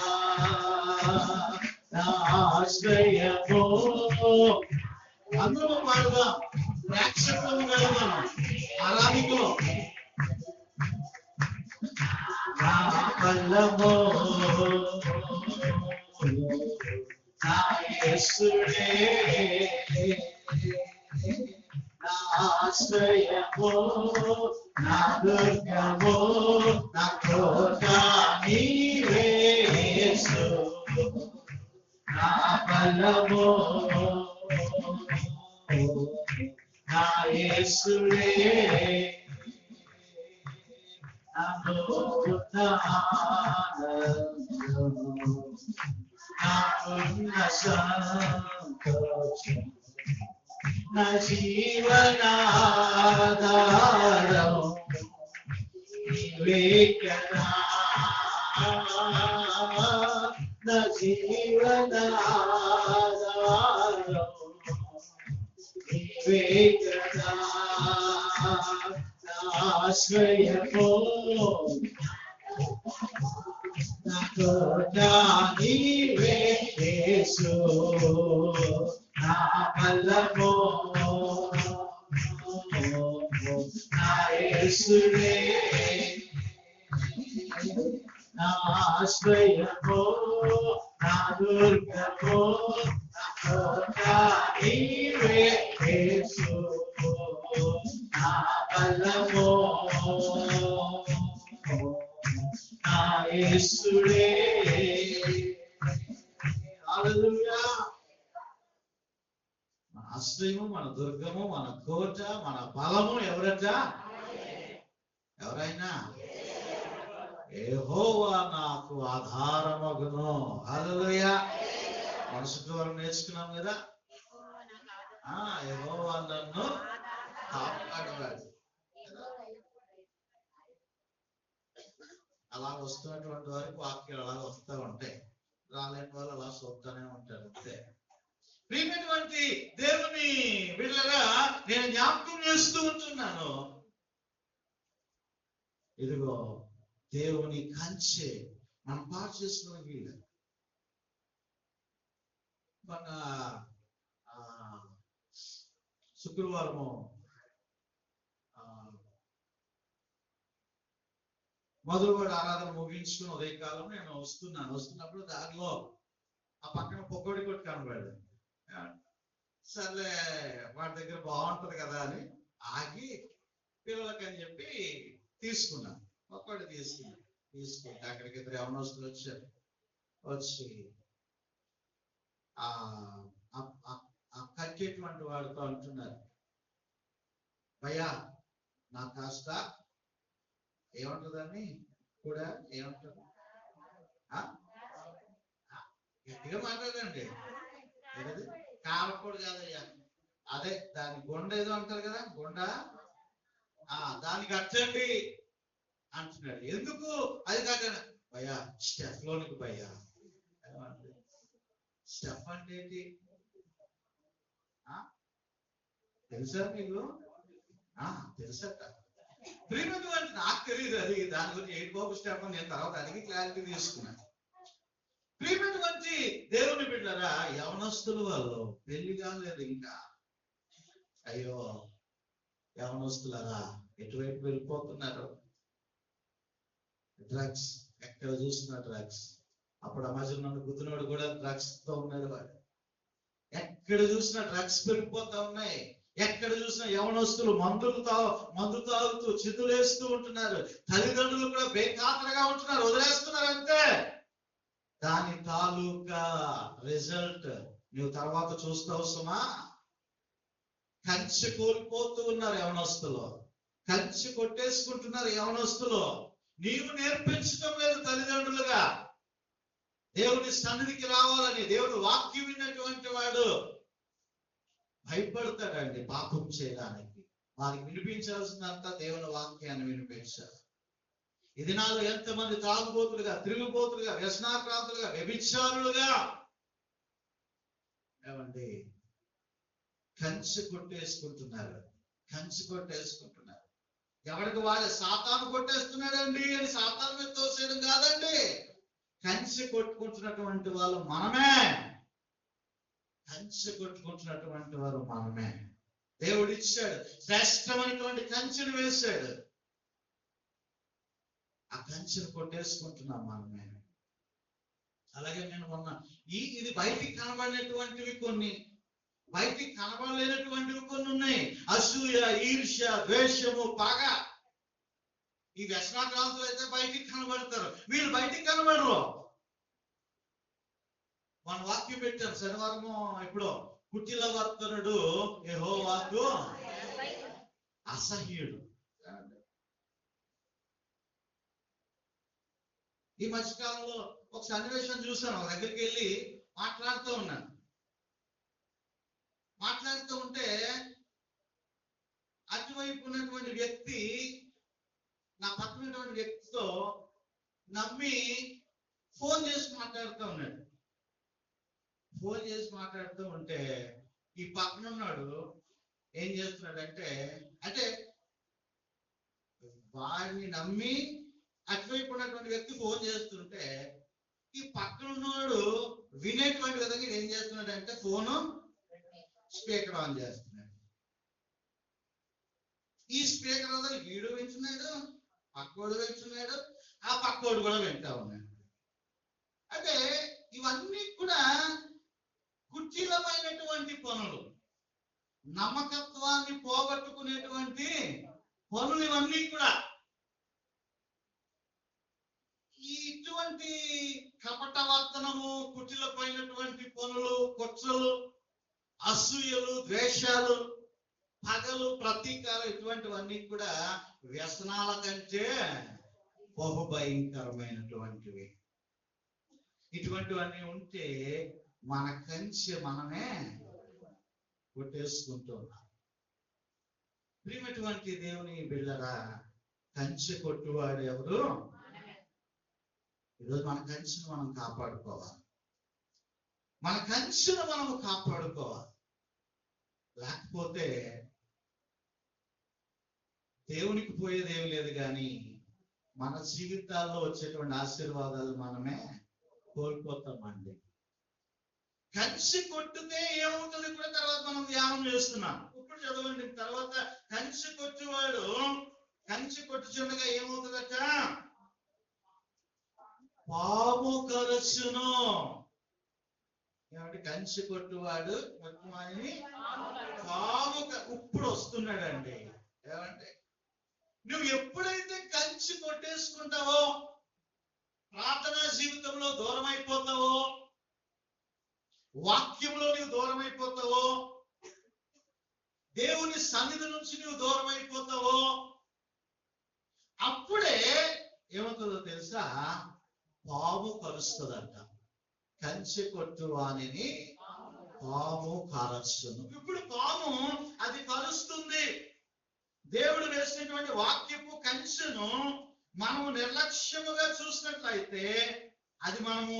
నా ఆశ్రయము. అందరూ పాడుదాం, ప్రేక్షకులు కలుగుదాం, ఆరాధికులు. నా బలము నా యేసుడే, నా ఆశ్రయము, నా దుర్గము, నా కోట నీవే యేసు, నా బలము నా యేసుడే, నాకున్న ఆనందము, నాకున్న సంతోషం, నా జీవనాధారం నీవే కదా, నా జీవనాధారం నీవే కదా, నా ఆశ్రయము, నా కోట నీవే యేసు, నా బలము నా యేసుడే, నా ఆశ్రయము, నా దుర్గము, నా కోట నీవే యేసు, నా బలము నా యేసుడే. హల్లెలూయా. మన ఆశ్రయము, మన దుర్గము, మన కోట, మన బలము ఎవరట? ఎవరైనా యెహోవా నాకు ఆధారమగును. హల్లెలూయా. మన శుక్రవారం నేర్చుకున్నాం కదా, యెహోవా నన్ను కాపాడతాడు. అలా వస్తున్నటువంటి వారికి వాక్యాలు అలా వస్తూ ఉంటాయి, రాలేని వాళ్ళు అలా చూస్తూనే ఉంటారు అంతే. ప్రియమైనటువంటి దేవుని బిడ్డలుగా నేను జ్ఞాపకం చేస్తూ ఉంటున్నాను, ఇదిగో దేవుని కంచె. మనం పాట చేసుకున్న వీళ్ళు మన శుక్రవారము మొదలువాడు ఆరాధన ముగించుకుని ఉదయకాలం నేను వస్తున్నప్పుడు దారిలో ఆ పక్కన పొగోడి కొట్టు కనబడదు. సర్లే వాడి దగ్గర బాగుంటది కదా అని ఆగి పిల్లలకని చెప్పి తీసుకున్నాను. పొగోడి తీసుకుంటే అక్కడికి ఇద్దరు యవనస్తులు వచ్చారు. వచ్చి ఆ కట్టేటువంటి వాడితో అంటున్నారు, భయ్యా నా కాస్త ఏమంటుందని కూడా ఏమంటారు గట్టిగా మాట్లాడండి. కారపొడి కాదయ్యా, అదే దాని గొండ ఏదో అంటారు కదా, గొండ దానికి అచ్చండి అంటున్నాడు. ఎందుకు అది కాక భయ్యా స్టెఫ్ లోనికి భయ్యా. స్టెఫ్ అంటే ఏంటి తెలుసా మీకు? తెలుసట. ప్రియమైనటువంటి నాకు తెలియదు అది, దాని గురించి ఎయిట్ బాబు స్టెఫ్ నేను తర్వాత అడిగి క్లారిటీ తీసుకున్నాను. ప్రియమైనటువంటి దేవుని బిడ్డలారా, యవనస్తులు వాళ్ళు పెళ్లి కాలేదు ఇంకా. అయ్యో యవనస్తులారా ఎటువైపు వెళ్ళిపోతున్నారు? డ్రగ్స్, ఎక్కడ చూస్తున్నా డ్రగ్స్. అప్పుడు అమాజన్ నన్ను గుద్దినోడు కూడా డ్రగ్స్ తో ఉన్నాడు. వాడు ఎక్కడ చూసినా డ్రగ్స్ పెరిగిపోతా ఉన్నాయి. ఎక్కడ చూసినా యవనస్తులు మందు తాగుతూ చితులేస్తూ ఉంటున్నారు. తల్లిదండ్రులు కూడా బేఖాతరగా ఉంటున్నారు, వదిలేస్తున్నారు అంతే. దాని తాలూకా రిజల్ట్ నువ్వు తర్వాత చూస్తావు సుమా. కంచె కోల్పోతూ ఉన్నారు యవనస్తులు, కంచె కొట్టేసుకుంటున్నారు యవనస్తులు. నీవు నేర్పించడం లేదు తల్లిదండ్రులుగా. దేవుని సన్నిధికి రావాలని దేవుడు వాక్యం విన్నటువంటి వాడు భయపడతాడండి పాపం చేయడానికి. వారికి వినిపించాల్సిందంతా దేవుని వాక్యాన్ని వినిపించారు. ఈ దినాల్లో ఎంతమంది తాగుబోతులుగా, తిరుగుబోతులుగా, వ్యసనాక్రాంతులుగా, వ్యభిచారులుగా ఏమండి కంచె కొట్టేసుకుంటున్నారు. ఎవరికి వాళ్ళ సాతాను కొట్టేస్తున్నాడండి అని సాతాను మీద తోసేయడం కాదండి. కంచె కొట్టుకుంటున్నటువంటి వాళ్ళు మనమే. కంచె కొట్టుకుంటున్నటువంటి వారు మనమే. దేవుడు ఇచ్చాడు, శ్రేష్టమైనటువంటి కంచెను వేశాడు. ఆ కంచెను కొట్టేసుకుంటున్నాం మనమే. అలాగే నేను మొన్న ఇది బయటికి కనబడినటువంటివి కొన్ని, బయటికి కనబడలేనటువంటివి కొన్ని ఉన్నాయి. అసూయ, ఈర్ష్య, ద్వేషము, పగ. ఈ వ్యసనాక్రాంతులు అయితే బయటికి కనబడతారు, వీళ్ళు బయటికి కనబడరు. మన వాక్యం పెట్టారు శనివారము. ఇప్పుడు కుటిల వర్తనుడు యెహోవాకు అసహ్యుడు. ఈ మధ్యకాలంలో ఒక సన్నివేశం చూశాను. ఒక దగ్గరికి వెళ్ళి మాట్లాడుతూ ఉంటే అటువైపు ఉన్నటువంటి వ్యక్తి నా పక్కనటువంటి వ్యక్తితో నమ్మి ఫోన్ చేసి మాట్లాడుతూ ఉన్నాడు. ఫోన్ చేసి మాట్లాడుతూ ఉంటే ఈ పక్కన ఉన్నాడు ఏం చేస్తున్నాడంటే, అంటే వాడిని నమ్మి అటువైపు ఉన్నటువంటి వ్యక్తి ఫోన్ చేస్తుంటే ఈ పక్కన ఉన్నవాడు వినేటువంటి విధంగా ఏం చేస్తున్నాడంటే ఫోను స్పీకర్ ఆన్ చేస్తున్నాడు. ఈ స్పీకర్ వల్ల వీడు వింటున్నాడు, పక్కోడు వింటున్నాడు, ఆ పక్కోడు కూడా వింటా ఉన్నాడు. అంటే ఇవన్నీ కూడా కుటిలమైనటువంటి పనులు, నమ్మకత్వాన్ని పోగొట్టుకునేటువంటి పనులు ఇవన్నీ కూడా. ఇటువంటి కపటవర్తనము, కుటిలమైనటువంటి పనులు, కుట్రలు, అసూయలు, ద్వేషాలు, పగలు, ప్రతీకారం, ఇటువంటివన్నీ కూడా వ్యసనాల కంటే బహుభయంకరమైనటువంటివి. ఇటువంటివన్నీ ఉంటే మన కంచె మనమే కొట్టేసుకుంటున్నాం. ప్రియమైనటువంటి దేవుని బిడ్డలారా, కంచె కొట్టువాడు ఎవరు? ఈరోజు మన కంచెను మనం కాపాడుకోవాలి. మన కంచెను మనము కాపాడుకోవాలి. లేకపోతే దేవునికి పోయేదేమి లేదు, కానీ మన జీవితాల్లో వచ్చేటువంటి ఆశీర్వాదాలు మనమే కోల్పోతామండి. కంచె కొట్టితే ఏమవుతుంది కూడా తర్వాత మనం ధ్యానం చేస్తున్నాం. ఇప్పుడు చదవండి. తర్వాత కంచి కొట్టువాడు కంచి కొట్టుచుండగా ఏమవుతుందట? పాము కరచును. ఏమంటే కంచి కొట్టువాడు కొట్టువాడిని పాము ఇప్పుడు వస్తున్నాడండి. ఏమంటే నువ్వు ఎప్పుడైతే కంచి కొట్టేసుకుంటావో, ప్రార్థనా జీవితంలో దూరం అయిపోతావో, వాక్యంలో నువ్వు దూరం అయిపోతావో, దేవుని సన్నిధి నుంచి నువ్వు దూరం అయిపోతావో, అప్పుడే ఏమవుతుందో తెలుసా? పాము కరుస్తుందంట. కంచె కొట్టు వానిని పాము కరచును. ఇప్పుడు పాము అది కరుస్తుంది. దేవుడు వేసినటువంటి వాక్యపు కంచెను మనము నిర్లక్ష్యముగా చూసినట్లయితే, అది మనము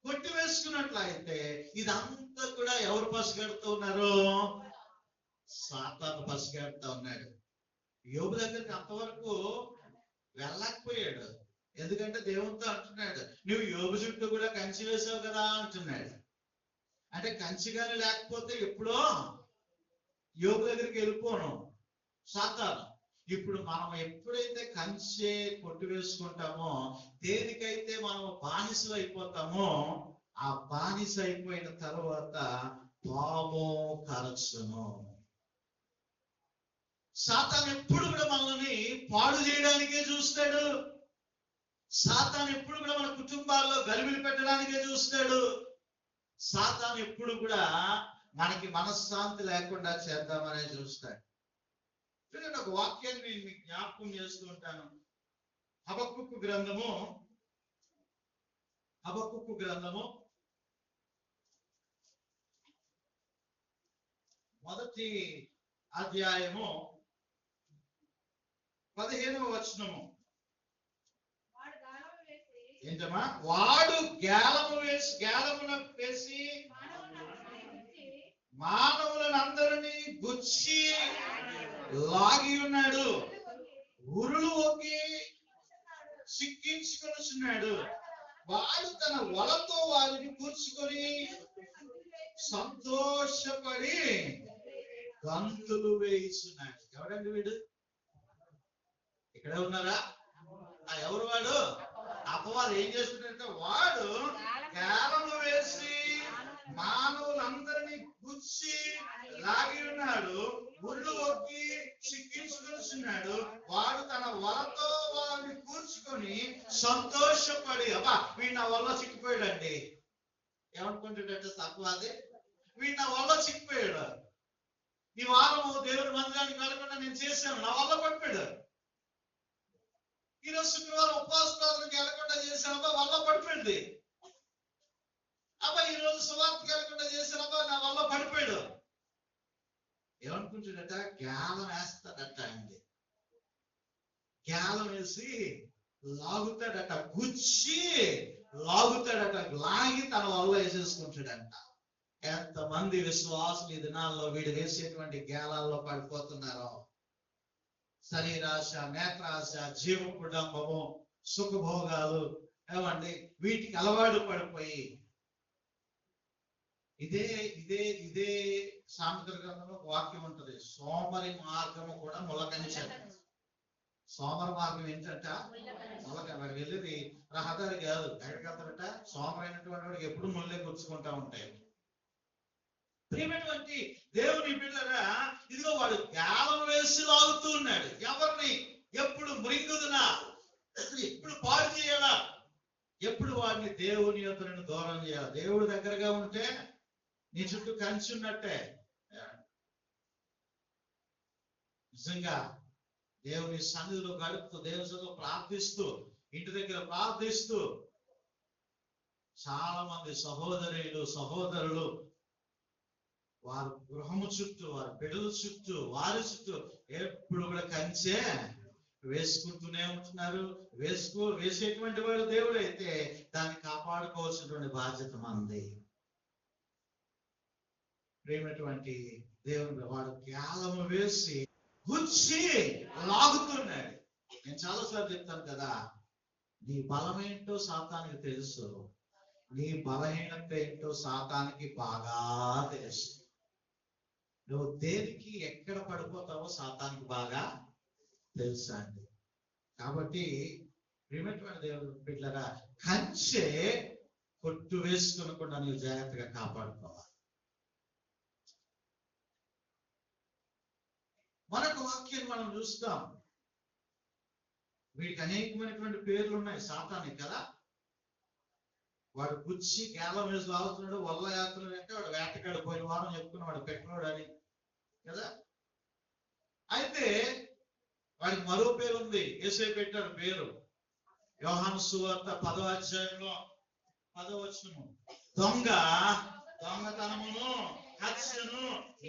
కొట్టి వేసుకున్నట్లయితే, ఇదంతా కూడా ఎవరు పసిగడుతూ ఉన్నారు? సాతాను పసిగడుతూ ఉన్నాడు. యోబు దగ్గరికి అంతవరకు వెళ్ళకపోయాడు. ఎందుకంటే దేవునితో అంటున్నాడు, నువ్వు యోబు చుట్టూ కూడా కంచి వేసావు కదా అంటున్నాడు. అంటే కంచిగానే లేకపోతే ఎప్పుడో యోబు దగ్గరికి వెళ్ళిపోను సాతాను. ఇప్పుడు మనం ఎప్పుడైతే కంచె కొట్టి వేసుకుంటామో, దేనికైతే మనం బానిసలు అయిపోతామో, ఆ బానిస అయిపోయిన తర్వాత పాము కరచును. సాతాను ఎప్పుడు కూడా మనల్ని పాడు చేయడానికే చూస్తాడు. సాతాను ఎప్పుడు కూడా మన కుటుంబాల్లో గలిబిలి పెట్టడానికే చూస్తాడు. సాతాను ఎప్పుడు కూడా మనకి మనశ్శాంతి లేకుండా చేద్దామనే చూస్తాడు. చూడండి, ఒక వాక్యాన్ని నేను మీకు జ్ఞాపకం చేస్తూ ఉంటాను. హబక్కూకు గ్రంథము మొదటి అధ్యాయము 15వ వచనము. ఏంటమ్మా? వాడు గేలమున వేసి మానవులందరినీ గుచ్చి లాగి ఉన్నాడు. ఉరులు ఒకి సిక్కించుకొనుచున్నాడు. వాడు తన వలతో వారిని కూర్చుకొని సంతోషపడి గంతులు వేయిస్తున్నాడు. ఎవడండి వీడు? ఇక్కడే ఉన్నారా? ఎవరు వాడు? అపవాది ఏం చేస్తున్నాడంటే, వాడు గేలము వేసి మానవులందరినీ గుచ్చి లాగి ఉన్నాడు. ఉళ్ళు ఒక్కి చిక్కించుకొనిచున్నాడు. వాడు తన వలతో వారిని కూర్చుకొని సంతోషపడి, అబ్బా వీడు నా వల్ల చిక్కిపోయాడండి. ఏమనుకుంటాడంటే అపవాది, వీడు నా వల్ల చిక్కిపోయాడు. ఈ వారము దేవుడి మందిరానికి వెళ్ళకుండా నేను చేశాను, నా వల్ల పడిపోయాడు. ఈరోజు శుక్రవారం ఉపవాస ప్రార్థనకి వెళ్ళకుండా చేశానబ్బా, వల్ల పడిపోయింది. అబ్బా ఈరోజు సువార్తకి వెళ్ళకుండా చేశానబ్బా, నా వల్ల పడిపోయాడు. ఏమనుకుంటాడట? గ్యాలం వేస్తాడట అండి. గ్యాలం వేసి లాగుతాడట, గుచ్చి లాగుతాడట, లాగి తన వల్ల వేసేసుకుంటాడంట. ఎంతమంది విశ్వాసులు ఈ దినాల్లో వీడు వేసేటువంటి గేలాల్లో పడిపోతున్నారో. శరీరాశ, నేత్రాశ, జీవ కుటుంబము, సుఖభోగాలు, ఏమండి వీటికి అలవాటు పడిపోయి, ఇదే ఇదే ఇదే సామెతల గ్రంథంలో వాక్యం ఉంటుంది. సోమరి మార్గము కూడా ములకంచె. సోమరి మార్గం ఏంటంట? ములక. వెళ్ళేది రహదారి కాదు. ఎక్కడికి వెళ్తారట? సోమరైనటువంటి వాడికి ఎప్పుడు ముళ్ళే గుచ్చుకుంటా ఉంటాయి. ప్రియమైనటువంటి దేవుని బిడ్డలారా, ఇదిగో వాడు గాలం వేసి లాగుతూ ఉన్నాడు. ఎవరిని? ఎప్పుడు మృంగుదునా, ఎప్పుడు పాడు చేయాలా, ఎప్పుడు వాడిని దేవుని యొద్దకు దూరం చేయాలి. దేవుడు దగ్గరగా ఉంటే నీ చుట్టూ కంచి ఉన్నట్టే. నిజంగా దేవుని సన్నిధిలో గడుపుతూ, దేవుని సన్నిధిలో ప్రార్థిస్తూ, ఇంటి దగ్గర ప్రార్థిస్తూ, చాలా మంది సహోదరులు వారి గృహము చుట్టూ, వారి బిడ్డల చుట్టూ, వారి చుట్టూ ఎప్పుడు కూడా కంచే వేసుకుంటూనే ఉంటున్నారు. వేసేటువంటి వాడు దేవుడు అయితే దాన్ని కాపాడుకోవాల్సినటువంటి బాధ్యత మనది. ప్రేమటువంటి దేవుడు వాడు గ్యాలము వేసి గుచ్చి లాగుతున్నాడు. నేను చాలాసార్లు చెప్తాను కదా, నీ బలమేంటో సాతానికి తెలుసు, నీ బలహీనత ఏంటో సాతానికి బాగా తెలుసు. నువ్వు దేనికి ఎక్కడ పడిపోతావో సాతానికి బాగా తెలుసా అండి. కాబట్టి ప్రియమైనటువంటి దేవుని బిడ్డలారా, కంచె కొట్టు వేసుకునకుండా నువ్వు జాగ్రత్తగా కాపాడుకోవాలి. మరొక వాక్యం మనం చూస్తాం. వీడికి అనేకమైనటువంటి పేర్లు ఉన్నాయి సాతానికి కదా. వాడు గుచ్చి కేవలం వేసి లాగుతున్నాడు, వల్ల యాత్రలు అంటే వాడు వేటకాడు పోయిన వారం చెప్పుకున్నాడు పెట్టినోడు అని కదా. అయితే వాడికి మరో పేరు ఉంది, యేసయ్య పెట్టాడు పేరు. యోహాను సువార్త 10వ అధ్యాయంలో 10వ వచనము, దొంగతనమును హత్యను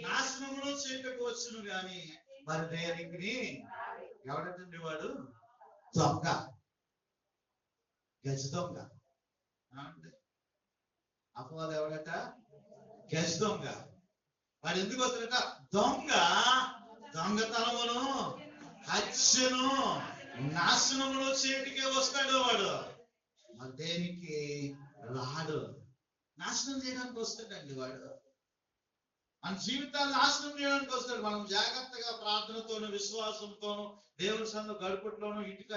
నాశనమును చేయటకు వచ్చును గాని మరి దేనికి. ఎవడండి వాడు? దొంగ, గజ దొంగ. అపవాది ఎవడట? గజ దొంగ. వాడు ఎందుకు వస్తాడట? దొంగతనమును హత్యను నాశనమును చేయటికే వస్తాడు వాడు. మరి దేనికి రాడు? నాశనం చేయడానికి వస్తాడండి వాడు. మన జీవితాన్ని నాశనం చేయడానికి వస్తాడు. మనం జాగ్రత్తగా ప్రార్థనతోను విశ్వాసంతోను దేవుని సన్నిధిలో గడుపుట్లోనూ ఇటుక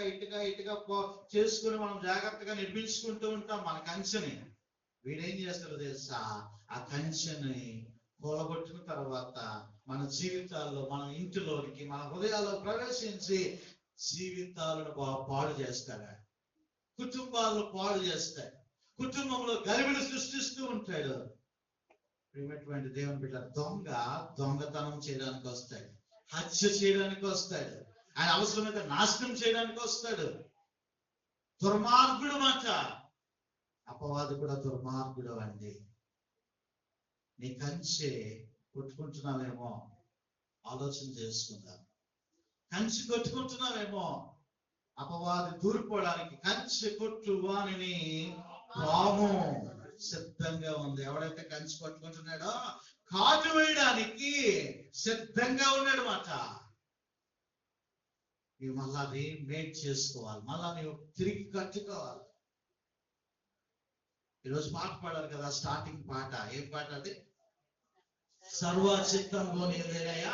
చేసుకుని మనం జాగ్రత్తగా నిర్మించుకుంటూ ఉంటాం మన కంచెని. వీడేం చేస్తాడో తెలుసా? ఆ కంచెని కూలగొట్టిన తర్వాత మన జీవితాల్లో, మన ఇంటిలోనికి, మన హృదయాల్లో ప్రవేశించి జీవితాలను పాడు చేస్తాడు. కుటుంబాలను పాడు చేస్తాడు. కుటుంబంలో గలిబిలి సృష్టిస్తూ ఉంటాడు. ప్రియమైనటువంటి దేవుని బిడ్డ, దొంగతనం చేయడానికి వస్తాడు, హత్య చేయడానికి వస్తాడు, ఆయన అవసరమైతే నాశనం చేయడానికి వస్తాడు. దుర్మార్గుడు మాట. అపవాది కూడా దుర్మార్గుడు అండి. నీ కంచె కొట్టుకుంటున్నావేమో ఆలోచన చేసుకుందాం. కంచె కొట్టుకుంటున్నావేమో అపవాది దూరిపోవడానికి. కంచె కొట్టు వానిని పాము సిద్ధంగా ఉంది. ఎవడైతే కంచె కొట్టుకుంటున్నాడో కాటు వేయడానికి సిద్ధంగా ఉన్నాడు మాట. నీవు మళ్ళా రీమేక్ చేసుకోవాలి, మళ్ళా నీవు తిరిగి కట్టుకోవాలి. ఈరోజు పాట పాడారు కదా, స్టార్టింగ్ పాట. ఏం పాట అది? సర్వచిత్తంలో నీవేనయ్యా,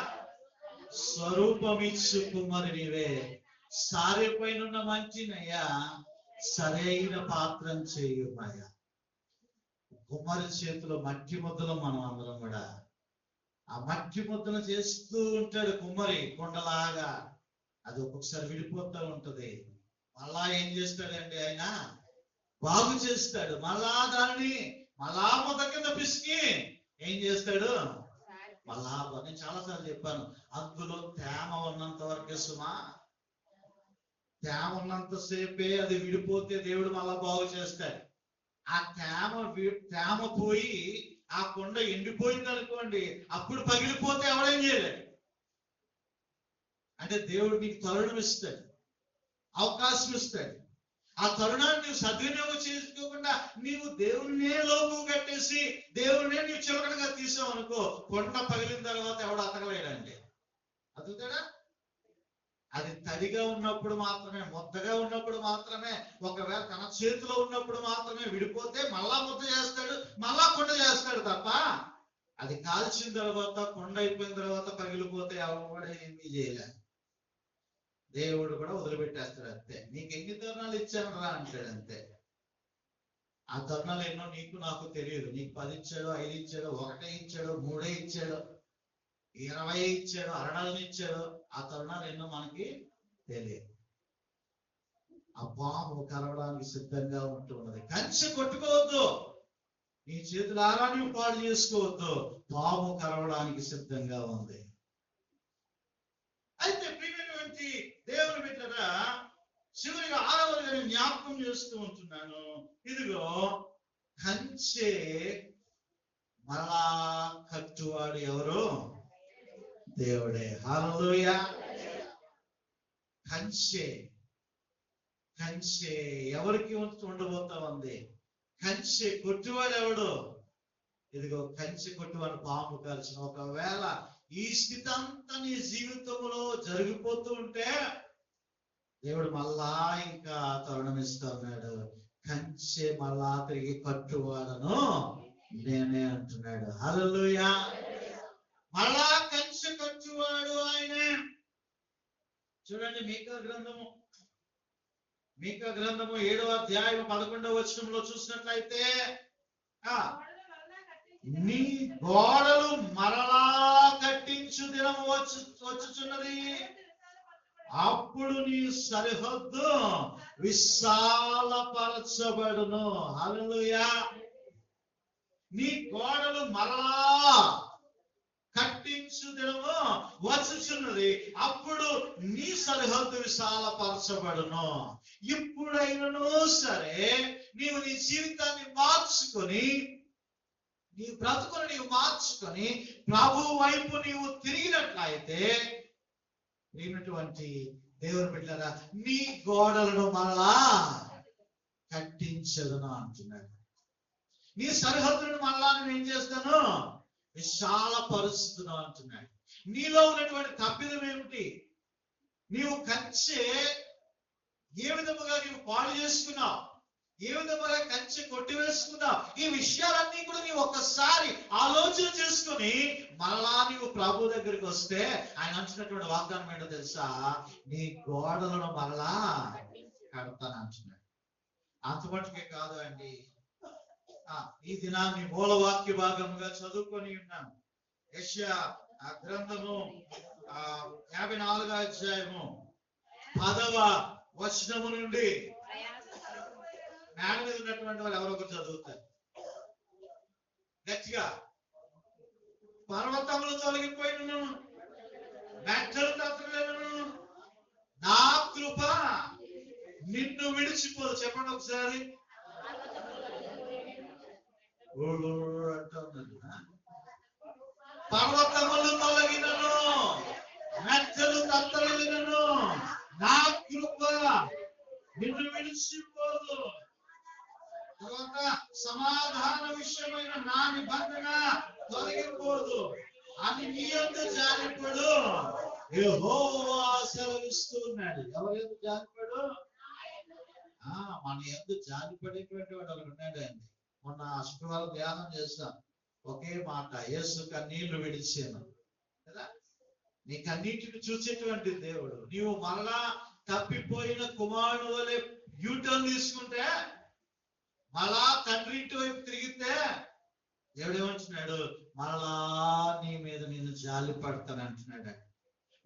స్వరూపమిచ్చు కుమ్మరి నీవే, సారేపైన మంచినయ్యా, సరైన పాత్రం చేయుమయ్యా. కుమ్మరి చేతిలో మట్టి ముద్దలు మనం అందరం కూడా. ఆ మట్టి ముద్దలు చేస్తూ ఉంటాడు కుమ్మరి కొండలాగా. అది ఒక్కొక్కసారి విడిపోతూ ఉంటది. మళ్ళా ఏం చేస్తాడండి ఆయన? బాగు చేస్తాడు. మళ్ళా దాన్ని ముద్ద కింద పిసికి ఏం చేస్తాడు? మళ్ళా. నేను చాలాసార్లు చెప్పాను, అందులో తేమ ఉన్నంత వరకే సుమా. తేమ ఉన్నంత సేపే అది విడిపోతే దేవుడు మళ్ళా బాగు చేస్తాడు. ఆ తేమ పోయి ఆ కొండ ఎండిపోయింది అనుకోండి, అప్పుడు పగిలిపోతే ఎవడేం చేయలేడు. అంటే దేవుడు నీకు తరుణం ఇస్తాడు, అవకాశం ఇస్తాడు. ఆ తరుణాన్ని నువ్వు సద్వినియోగం చేసుకోకుండా నీవు దేవుణ్ణే లోపు కట్టేసి దేవుణ్ణే నీవు చిలకడగా తీసావు అనుకో, కొండ పగిలిన తర్వాత ఎవడు అతకలేడండి. అతుకుతాడా? అది తడిగా ఉన్నప్పుడు మాత్రమే, ముద్దగా ఉన్నప్పుడు మాత్రమే, ఒకవేళ తన చేతిలో ఉన్నప్పుడు మాత్రమే విడిపోతే మళ్ళా ముద్ద చేస్తాడు, మళ్ళా కొండ చేస్తాడు తప్ప అది కాల్చిన తర్వాత, కొండ అయిపోయిన తర్వాత పగిలిపోతే ఎవరు ఏమీ చేయలేదు. దేవుడు కూడా వదిలిపెట్టేస్తాడు అంతే. నీకు ఎన్ని తరుణాలు ఇచ్చాను రా అంటాడు అంతే. ఆ తరుణాలు ఎన్నో నీకు నాకు తెలియదు. నీకు 10 ఇచ్చాడు, 5 ఇచ్చాడు, 1 ఇచ్చాడు, 3 ఇచ్చాడు, 20 ఇచ్చాడు, 60 ఇచ్చాడు. ఆ తరుణాలు ఎన్నో మనకి తెలియదు. ఆ పాము కరవడానికి సిద్ధంగా ఉంటున్నది. కంచె కొట్టుకోవద్దు, నీ చేతులారా నీవు పాడు చేసుకోవద్దు. పాము కరవడానికి సిద్ధంగా ఉంది. అయితే ప్రియమైనటువంటి దేవుని బిడ్డలారా, చివరిగా 6వదిగా నేను జ్ఞాపకం చేస్తూ ఉంటున్నాను. ఇదిగో కంచె మరలా కట్టువాడు ఎవరు? దేవుడే. హల్లెలూయా. కంచె ఎవరికి ఉండబోతా ఉంది? కంచె కొట్టువాడు ఎవడు? ఇదిగో కంచె కొట్టువాడు పాము కరిచిన. ఒకవేళ ఈ స్థితి అంతా నీ జీవితంలో జరిగిపోతూ ఉంటే దేవుడు మళ్ళా ఇంకా తరుణం ఇస్తున్నాడు. కంచె మళ్ళా తిరిగి కట్టువాడను నేనే అంటున్నాడు. హల్లెలూయా. మళ్ళా చూడండి మీకా గ్రంథము 7వ అధ్యాయం 11వ వచనంలో చూసినట్లయితే నీ గోడలు మరలా కట్టించు దినము వచ్చుచున్నది, అప్పుడు నీ సరిహద్దు విశాలపరచబడును. హల్లెలూయా. నీ గోడలు మరలా కట్టించు దినము వచ్చుచున్నది, అప్పుడు నీ సరిహద్దు విశాలపరచబడును. ఇప్పుడైనను సరే నీవు నీ జీవితాన్ని మార్చుకొని, నీ బ్రతుకును నీవు మార్చుకొని ప్రభు వైపు నీవు తిరిగినట్లయితే, ప్రియమైనటువంటి దేవుని బిడ్డలారా, నీ గోడలను మరలా కట్టించదును అంటున్నాడు. నీ సరిహద్దులను మరలా నేను ఏం చేస్తాను? విశాలపరుస్తున్నా అంటున్నాడు. నీలో ఉన్నటువంటి తప్పిదం ఏమిటి? నీవు కంచె ఏ విధముగా నీవు పాడు చేసుకున్నావు, ఏ విధముగా కంచె కొట్టివేసుకున్నావు, ఈ విషయాలన్నీ కూడా నీవు ఒక్కసారి ఆలోచన చేసుకుని మరలా నీవు ప్రభు దగ్గరికి వస్తే ఆయన అంటున్నటువంటి వాగ్దానం ఏంటో తెలుసా? నీ గోడలను మరలా కడతాను అంటున్నాడు. అంత మటుకే కాదు అండి, ఈ దినాన్ని మూలవాక్య భాగముగా చదువుకొని ఉన్నాను. యెషయా గ్రంథము 54వ అధ్యాయము 10వ వచనము నుండి మేడ మీద ఉన్నటువంటి వాళ్ళు ఎవరో ఒకరు చదువుతారు గట్టిగా. పర్వతములు తొలగిపోయినను, మెట్టలు తత్తలేను, నా కృప నిన్ను విడిచిపోదు. చెప్పండి ఒకసారి. పర్వతములు తొలగినను, మెట్టలు తత్తలేను, నా కృప నిన్ను విడిచిపోదు. తర్వాత సమాధాన విషయమైన నా నిబంధన తొలగిపోదు అని నీ యందు జాలిపడు యెహోవా సెలవిస్తున్నాడు. ఎవరి యందు జాలిపడు? మన యందు జాలిపడేటువంటి వాడు ఒకడు ఉన్నాడు అండి. మొన్న శుక్రవారం ధ్యానం చేస్తాం. ఒకే మాట, యేసు కన్నీళ్లు విడిచాను కదా. నీ కన్నీటిని చూసేటువంటి దేవుడు. నీవు మరలా తప్పిపోయిన కుమారుడు వలె యూటర్న్ తీసుకుంటే, మళ్ళా తండ్రి ఇంటి వైపు తిరిగితే దేవుడు ఏమంటున్నాడు? మరలా నీ మీద నేను జాలి పడతాను అంటున్నాడు.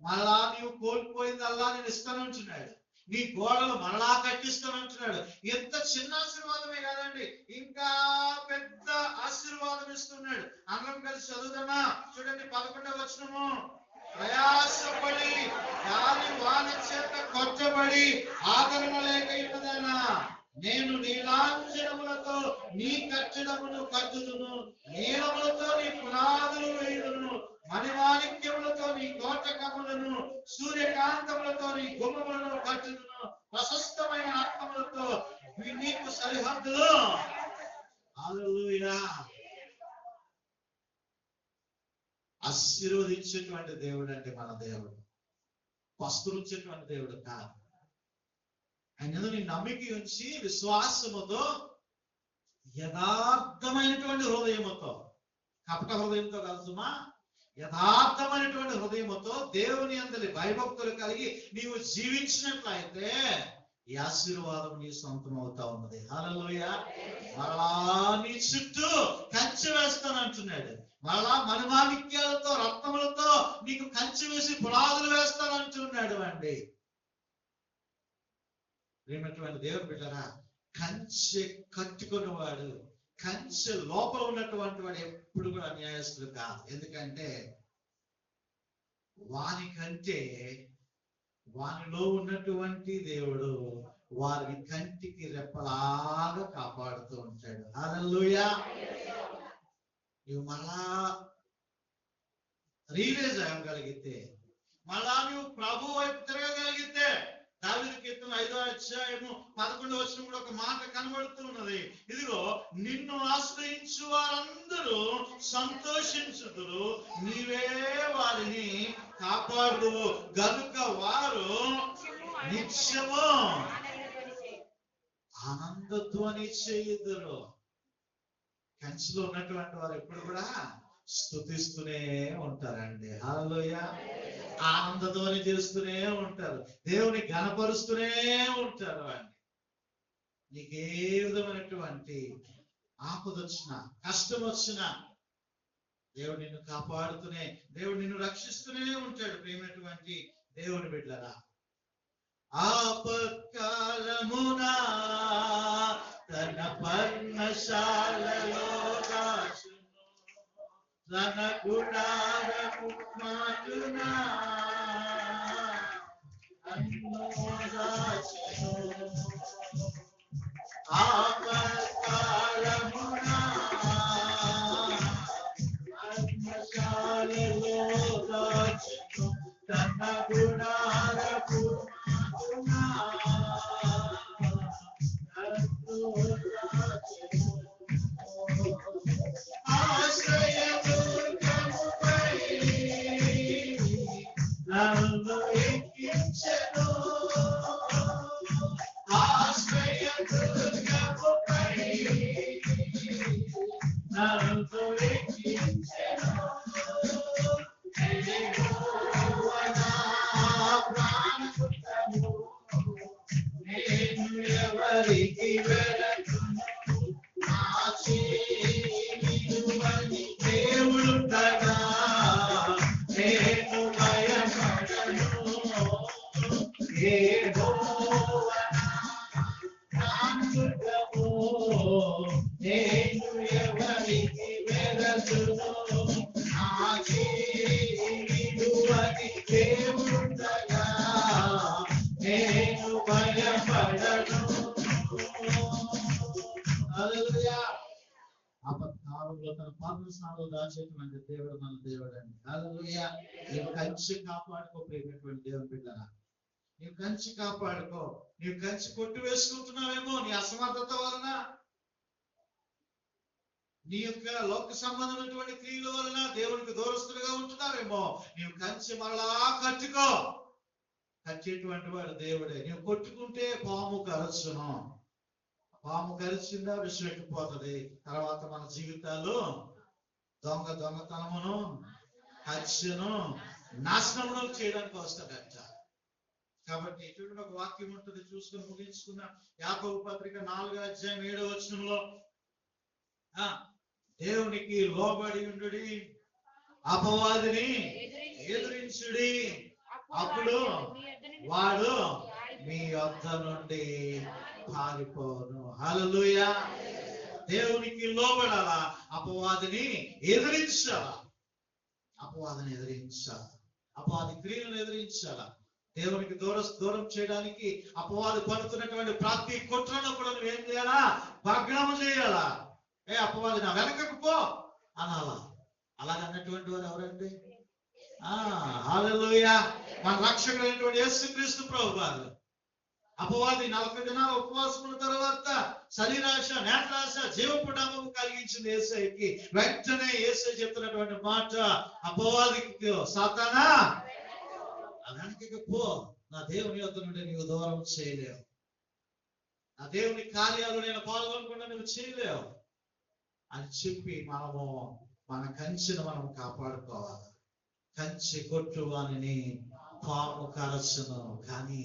మరలా నీవు కోల్పోయిందల్లా నేను ఇస్తానంటున్నాడు. నీ గోడలు మరలా కట్టిస్తానంటున్నాడు. ఎంత చిన్న ఆశీర్వాదమే కాదండి, ఇంకా పెద్ద ఆశీర్వాదం ఇస్తున్నాడు. అందరం కలిసి చదువుదామా? చూడండి 11వ వచనము. ప్రయాసపడి గాలి వాన చేత కొట్టబడి ఆదరణ లేక ఉన్నదేనా, నేను నీలాంజనములతో నీ కట్టడమును కట్టుదును, నీలములతో నీ పునాదులు వేయుదును, మణిమాణిక్యములతో నీ కోటకములను, సూర్యకాంతములతో నీ గుమ్మములను కట్టుదును, ప్రశస్తమైన ఆత్మలతో నీకు సరిహద్దులు. హల్లెలూయా. ఆశీర్వదించేటువంటి దేవుడు అంటే మన దేవుడు, పస్తులుంచేటువంటి దేవుడు కాదు. ఆయన నీ నమ్మిక ఉంచి విశ్వాసముతో, యథార్థమైనటువంటి హృదయముతో, కపట హృదయంతో కలుసుమా, యథార్థమైనటువంటి హృదయముతో దేవుని అందరి భయభక్తులు కలిగి నీవు జీవించినట్లయితే ఈ ఆశీర్వాదం నీ సొంతం అవుతా ఉన్నది. హల్లెలూయా. మరలా నీ చుట్టూ కంచె వేస్తానంటున్నాడు. మరలా మణిమాణిక్యాలతో రత్నములతో నీకు కంచె వేసి పునాదులు వేస్తానంటున్నాడు అండి. ప్రియమైనటువంటి దేవుని బిడ్డరా, కంచె కట్టుకున్నవాడు, కంచె లోపల ఉన్నటువంటి వాడు ఎప్పుడు కూడా అన్యాయస్తుడు కాదు. ఎందుకంటే వానికంటే వానిలో ఉన్నటువంటి దేవుడు వారిని కంటికి రెప్పలాగా కాపాడుతూ ఉంటాడు. హల్లెలూయా. నువ్వు మళ్ళా రియలైజ్ అవ్వగలిగితే, మళ్ళా నువ్వు ప్రభు వైపు తిరగగలిగితే, దావీదు కీర్తన 5వ అధ్యాయము 11వ వచనం కూడా ఒక మాట కనబడుతూ ఉన్నది. ఇదిగో, నిన్ను ఆశ్రయించు వారందరూ సంతోషించుదురు, నీవే వారిని కాపాడుదువు గనుక వారు నిత్యము ఆనందధ్వని చేయుదురు. కంచెలో ఉన్నటువంటి వారు ఎప్పుడు కూడా స్తుతిస్తూనే ఉంటారండి. హల్లెలూయా. ఆనందధ్వని చేస్తూనే ఉంటారు, దేవుని ఘనపరుస్తూనే ఉంటారు అండి. నీకు ఏ విధమైనటువంటి ఆపద వచ్చినా, కష్టం వచ్చినా దేవుడు నిన్ను కాపాడుతూనే, దేవుడు నిన్ను రక్షిస్తూనే ఉంటాడు. ప్రేమైనటువంటి దేవుని బిడ్డలారా, ఆపత్కాలమునా తన పర్ణశాలలో దాచును, తన గుడారము మాటునా నన్ను దాచును. ఆపత్కాలమునా పర్ణశాలలో దాచును, తన గుడారము మాటునా నన్ను దాచును. ఆశ్రయదుర్గముపై నన్ను ఎక్కించెను, ఆశ్రయదుర్గముపై నన్ను ఎక్కించెను. యెహోవా నా ప్రాణసుఖము, నేను ఎవరికి వెళతును, నా చేయువని దేవుడుండగా నేను భయపడను. యెహోవా నా ప్రాణసుఖము, నేను ఎవరికి వెళతును, నా చేయువని దేవుడుండగా నేను భయపడను. హల్లెలూయా. ఆపత్కాలంలో తన పర్ణశాలలో దాచేటువంటి దేవుడు మన దేవుడు అండి. హల్లెలూయా. నీవు కంచి కాపాడుకో ప్రియమైనటువంటి దేవుని బిడ్డలారా, నీవు కంచి కాపాడుకో. నీవు కంచి కొట్టు వేసుకుంటున్నావేమో నీ అసమర్థత వలన, నీ యొక్క లోక సంబంధమైనటువంటి క్రియల వలన దేవునికి దూరస్తులుగా ఉంటున్నావేమో. నీవు కంచి మరలా కట్టుకో. కట్టేటువంటి వాడు దేవుడే. నీవు కొట్టుకుంటే పాము కరచును, పాము కరిచిందా విషం ఎక్కిపోతుంది. తర్వాత మన జీవితాలు దొంగతనమును, హత్యను, నాశనమును చేయడానికి వస్తాడట. కాబట్టి ఇటువంటి ఒక వాక్యం ఉంటుంది, చూసుకుని ముగించుకున్న. యాకోబు పత్రిక 4:7 దేవునికి లోబడి ఉండుడి, అపవాదిని ఎదురించుడి, అప్పుడు వాడు మీ వద్ద నుండి పారిపోను. హల్లెలూయా. దేవునికి లోబడాలా, అపవాదిని ఎదిరించాలా. అపవాదిని ఎదిరించాలా, అపవాది క్రియలను ఎదిరించాలా. దేవునికి దూరం చేయడానికి అపవాది పడుతున్నటువంటి ప్రతి కుట్రను కూడా నువ్వు ఏం చేయాలా, భగ్నము చేయాలా. అపవాది నా వెనకకు పో అనాలా. అలాగన్నటువంటి వారు ఎవరండి? హల్లెలూయా. మన రక్షకుడైనటువంటి యేసుక్రీస్తు ప్రభువారు. అపవాది 40 దినాల ఉపవాసముల తర్వాత శరీరాశ, నేత్రాశ, జీవపు డంబము కలిగించింది యేసయ్యకి. వెంటనే యేసయ్య చెప్తున్నటువంటి మాట అపవాదికి, సాతానా వెనకకి పో, నా దేవుని యొద్ద నుండి నీవు దూరం చేయలేవు, నా దేవుని కార్యాలు నేను పాల్గొనకుండా నువ్వు చేయలేవు అని చెప్పి మనము మన కంచెను మనం కాపాడుకోవాలి. కంచె కొట్టువాని పాము కరచును, కానీ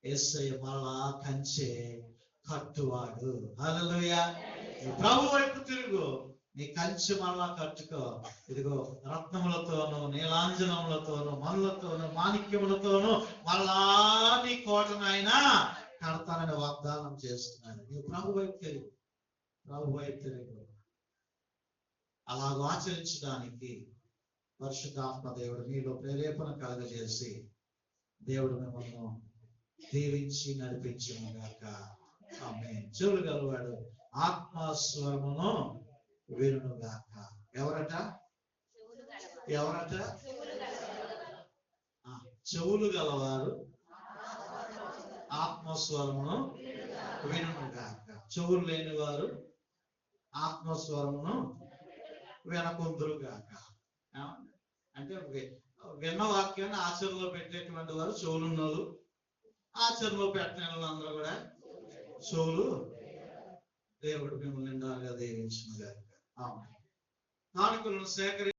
యేసయ్య మరలా కంచె కట్టువాడు. హల్లెలూయా. ప్రభు వైపు తిరుగు, నీ కంచె మరలా కట్టుకో. ఇదిగో రత్నములతోనూ, నీలాంజనములతోనూ, మనులతోనూ, మాణిక్యములతోనూ మరలా నీ కోటను ఆయన కడతానని వాగ్దానం చేస్తున్నాడు. నీవు ప్రభు వైపు తిరుగు, ప్రభు వైపు తిరుగు. అలాగ ఆచరించడానికి పరిశుద్ధాత్మ దేవుడు మీలో ప్రేరేపణ కలగజేసి దేవుడు మిమ్మల్ని దీవించి నడిపించును గాక. ఆమేన్. చెవులు గలవాడు ఆత్మస్వరమును వినును గాక. ఎవరట? చెవులు గలవారు ఆత్మస్వరమును వినును గాక. చెవులు లేని వారు ఆత్మస్వరమును వినకుందురు గాక. అంటే విన్న వాక్యాన్ని ఆచరణలో పెట్టేటువంటి వారు చెవులున్నోళ్ళు, ఆచరణలో పెట్టిన వాళ్ళందరూ కూడా చెవులు. దేవుడు మిమ్మల్ని నిండాలుగా దీవించును గాక. ఆమేన్. కానుకలను సేకరించి